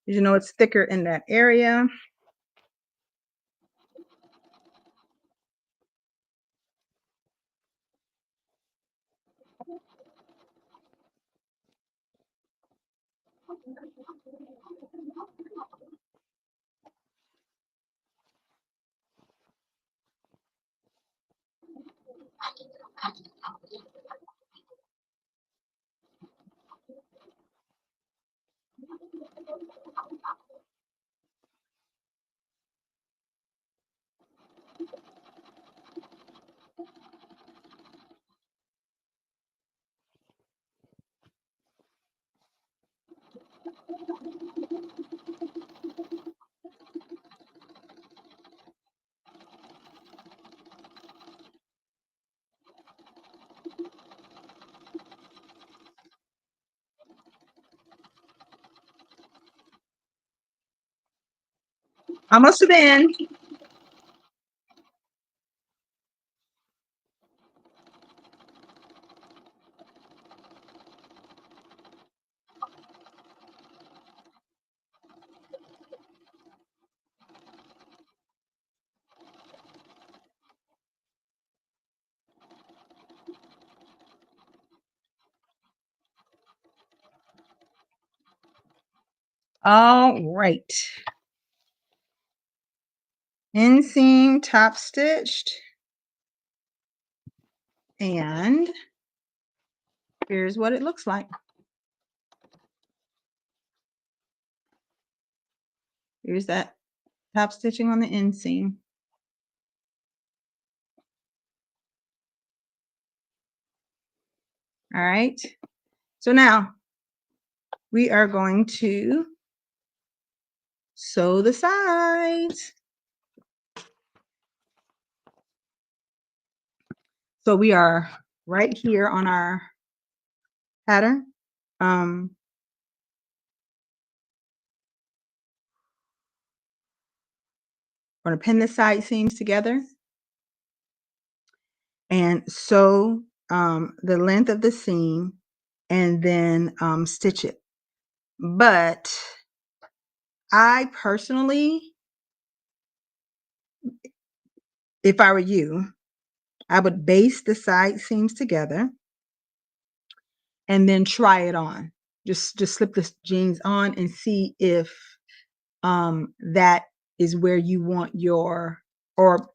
You know, it's thicker in that area. Almost to the end. All right. Inseam top stitched. And here's what it looks like. Here's that top stitching on the inseam. All right. So now we are going to sew the sides. So we are right here on our pattern. We're going to pin the side seams together and sew the length of the seam and then stitch it. But I personally, if I were you, I would baste the side seams together and then try it on. Just slip the jeans on and see if that is where you want your, or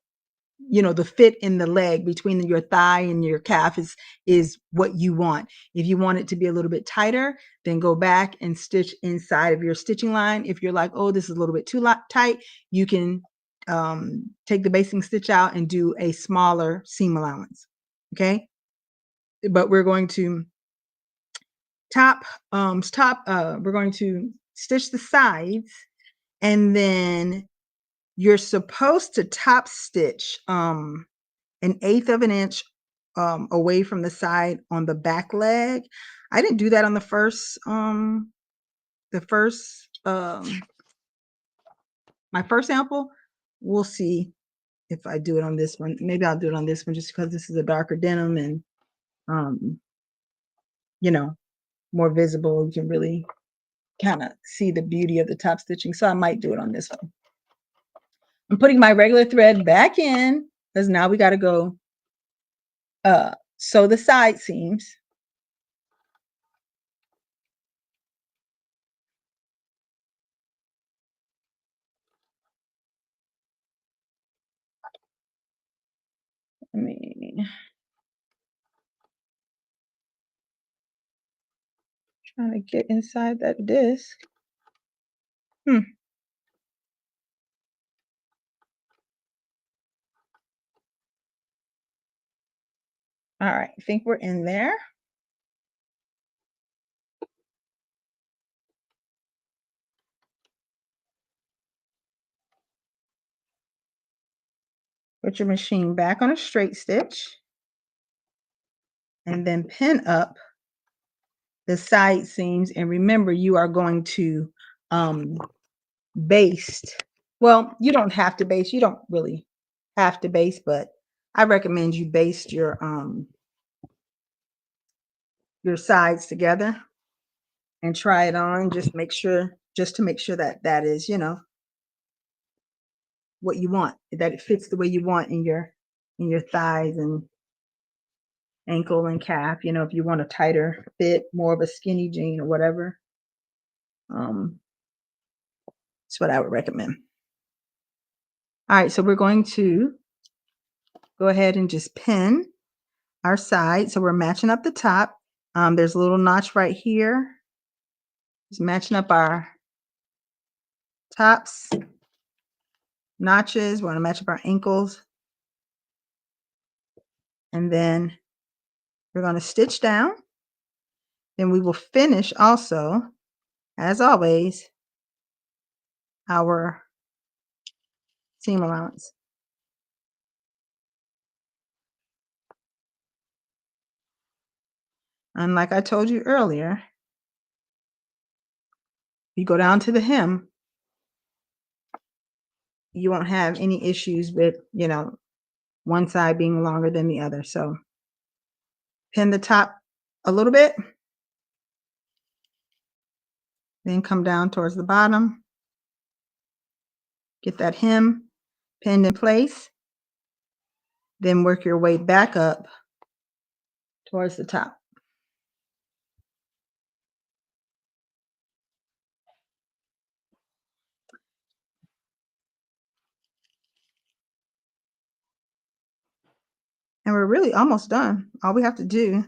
you know, the fit in the leg between your thigh and your calf is what you want. If you want it to be a little bit tighter, then go back and stitch inside of your stitching line. If you're like, oh, this is a little bit too tight, you can take the basting stitch out and do a smaller seam allowance. Okay, but we're going to we're going to stitch the sides, and then you're supposed to top stitch 1/8 of an inch away from the side on the back leg. I didn't do that on the first my first sample. We'll see if I do it on this one. Maybe I'll do it on this one just because this is a darker denim and you know, more visible. You can really kind of see the beauty of the top stitching. So I might do it on this one. I'm putting my regular thread back in because now we got to go sew the side seams. Let me trying to get inside that disc. All right, I think we're in there. Put your machine back on a straight stitch and then pin up the side seams. And remember, you are going to baste. Well, you don't have to baste. You don't really have to baste, but I recommend you baste your sides together and try it on. Just to make sure that that is, what you want, that it fits the way you want in your thighs and ankle and calf. If you want a tighter fit, more of a skinny jean or whatever, um, that's what I would recommend. All right, so we're going to go ahead and just pin our side. So we're matching up the top. There's a little notch right here. Just matching up our tops, notches. We want to match up our ankles. And then we're going to stitch down. Then we will finish also, as always, our seam allowance. And like I told you earlier, you go down to the hem, you won't have any issues with, one side being longer than the other. So pin the top a little bit, then come down towards the bottom, get that hem pinned in place, then work your way back up towards the top. And we're really almost done. All we have to do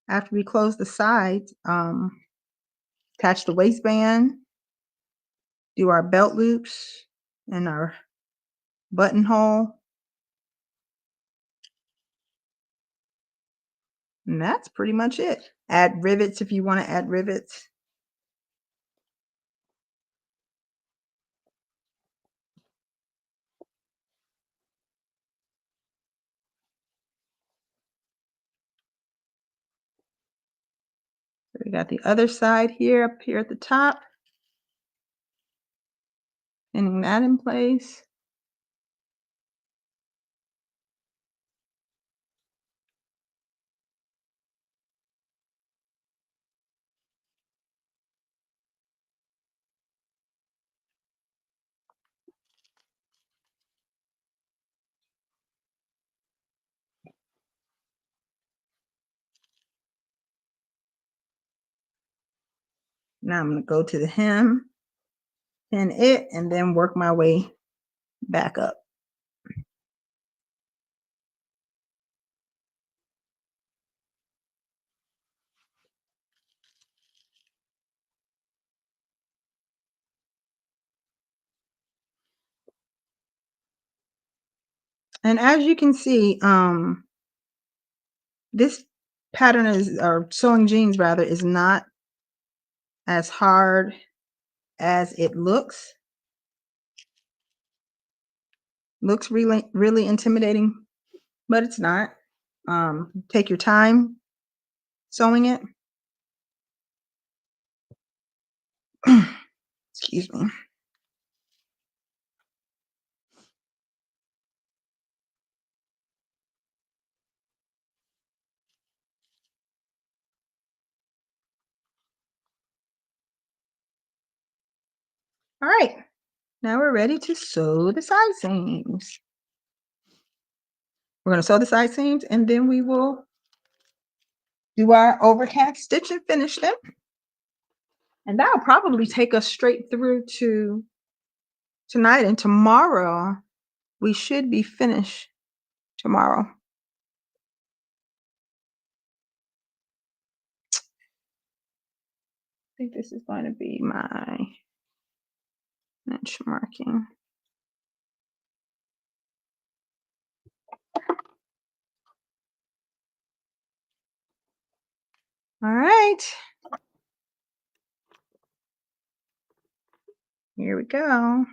after we close the sides, attach the waistband, do our belt loops and our buttonhole. And that's pretty much it. Add rivets if you want to add rivets. So we got the other side here, up here at the top. Pinning that in place. Now I'm going to go to the hem, pin it, and then work my way back up. And as you can see, this pattern or sewing jeans rather, is not as hard as it looks. Looks really, really intimidating, but it's not. Take your time sewing it. Excuse me. All right, now we're ready to sew the side seams. We're going to sew the side seams and then we will do our overhand stitch and finish them. And that'll probably take us straight through to tonight, and tomorrow we should be finished tomorrow. I think this is going to be my benchmarking. All right. Here we go.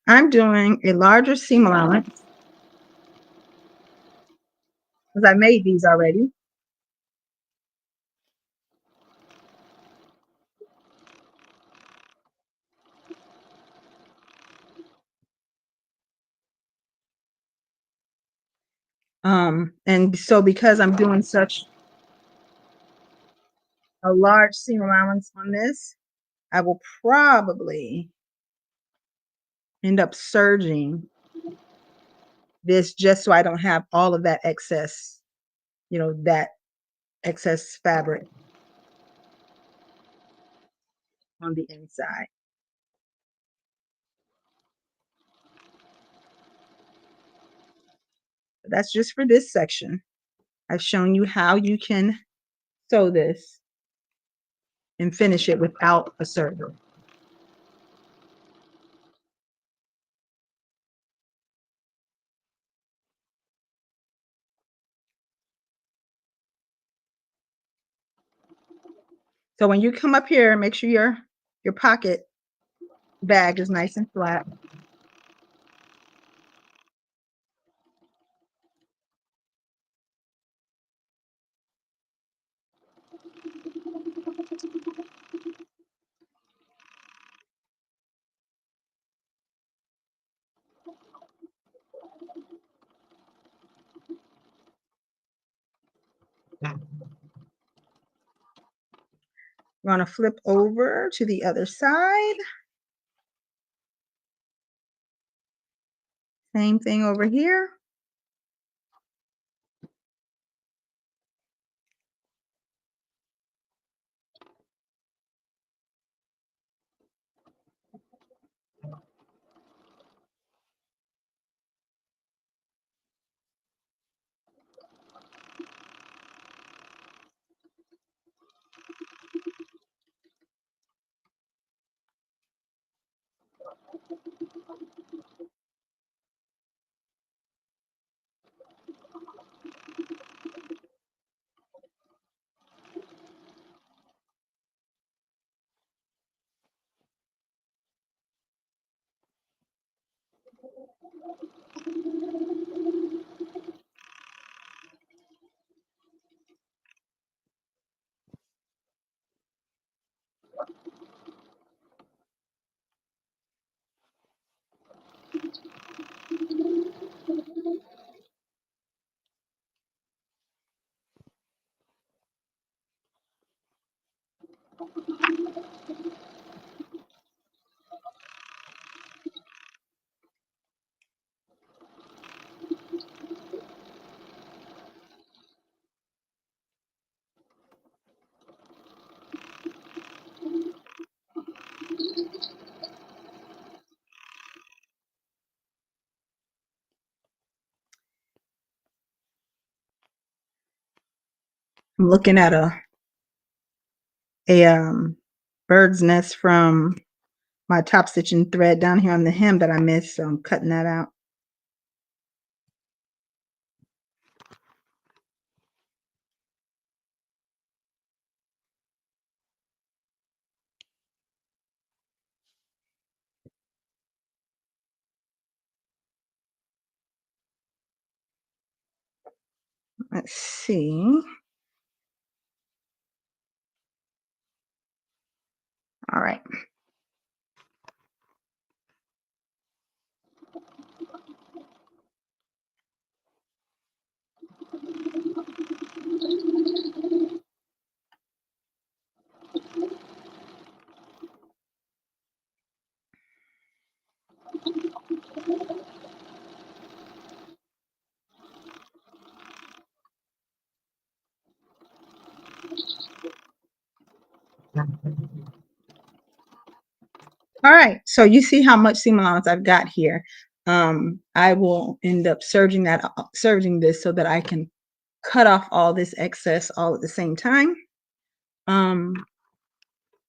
I'm doing a larger seam allowance because I made these already. And so because I'm doing such a large seam allowance on this, I will probably end up serging this just so I don't have all of that excess, that excess fabric on the inside. But that's just for this section. I've shown you how you can sew this and finish it without a serger. So when you come up here, make sure your pocket bag is nice and flat. We're going to flip over to the other side. Same thing over here. I'm looking at a bird's nest from my top stitching thread down here on the hem that I missed, so I'm cutting that out. Let's see. All right. All right, so you see how much seam allowance I've got here. I will end up serging this so that I can cut off all this excess all at the same time. Um,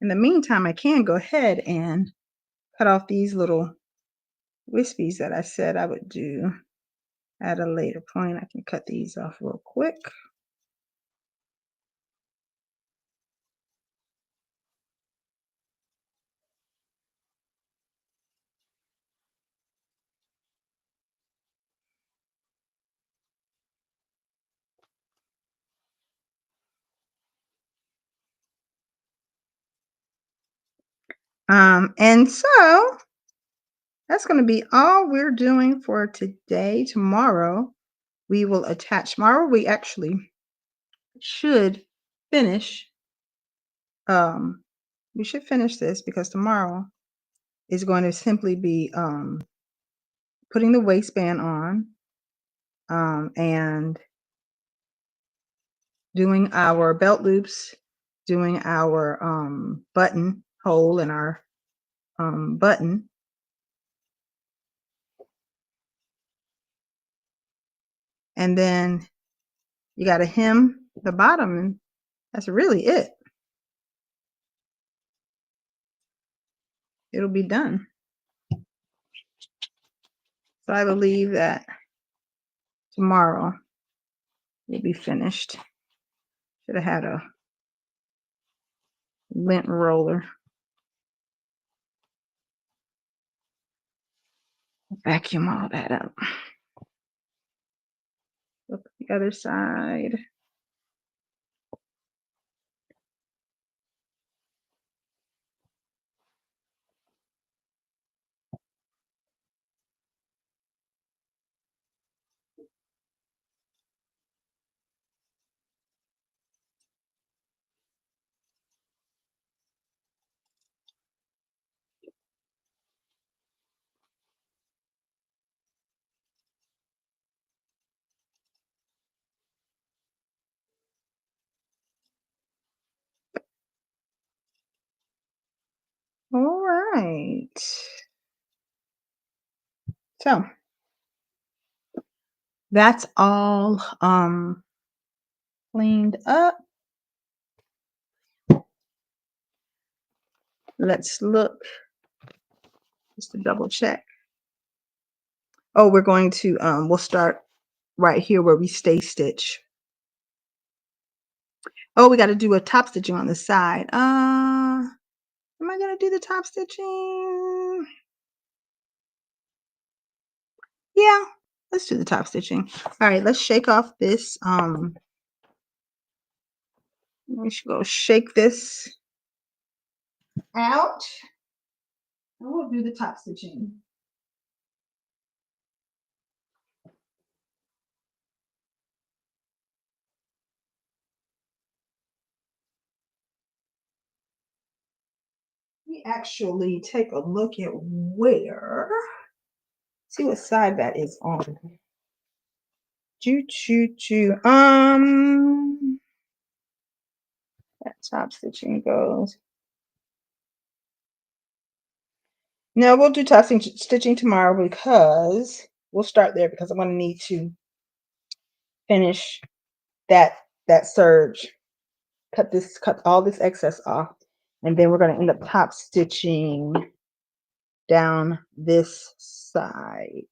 in the meantime, I can go ahead and cut off these little wispies that I said I would do at a later point. I can cut these off real quick. And so that's going to be all we're doing for today. Tomorrow we will attach. Tomorrow we actually should finish. We should finish this because tomorrow is going to simply be putting the waistband on and doing our belt loops, doing our button hole in our button. And then you got to hem the bottom, and that's really it. It'll be done. So I believe that tomorrow will be finished. Should have had a lint roller. Vacuum all that up. Look at the other side. All right. So that's all cleaned up. Let's look just to double check. Oh, we're going to we'll start right here where we stay stitch. Oh, we got to do a top stitching on the side. Am I gonna do the top stitching? Yeah, let's do the top stitching. All right, let's shake off this. We should go shake this out, and we'll do the top stitching. We actually take a look at see what side that is on. That top stitching goes. No, we'll do top stitching tomorrow because we'll start there because I'm going to need to finish that serge. Cut all this excess off, and then we're going to end up top stitching down this side.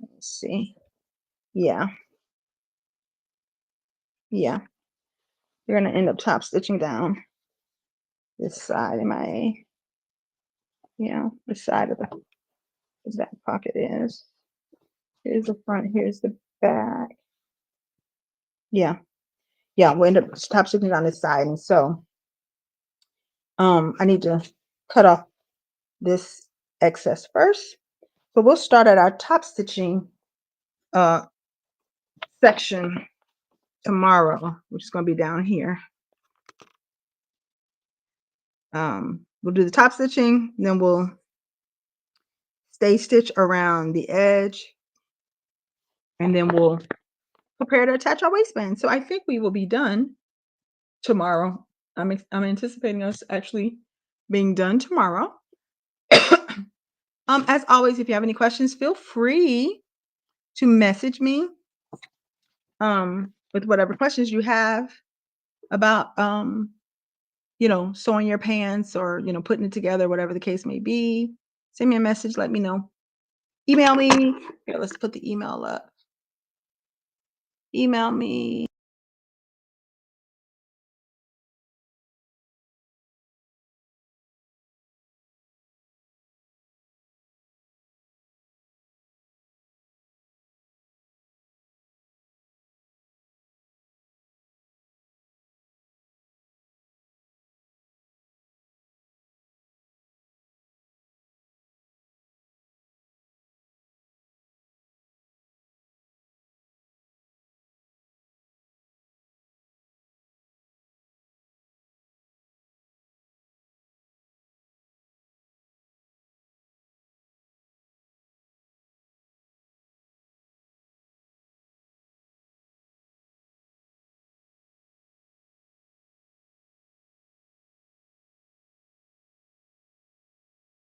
Let's see. Yeah. You're going to end up top stitching down this side of my, the side of the back pocket is. Here's the front, here's the back. Yeah, we'll end up top stitching on this side. And so I need to cut off this excess first. So we'll start at our top stitching section tomorrow, which is going to be down here. We'll do the top stitching, then we'll stay stitch around the edge, and then we'll prepare to attach our waistband. So I think we will be done tomorrow. I'm anticipating us actually being done tomorrow. As always, if you have any questions, feel free to message me with whatever questions you have about sewing your pants or putting it together, whatever the case may be. Send me a message, let me know. Email me. Here, let's put the email up. Email me.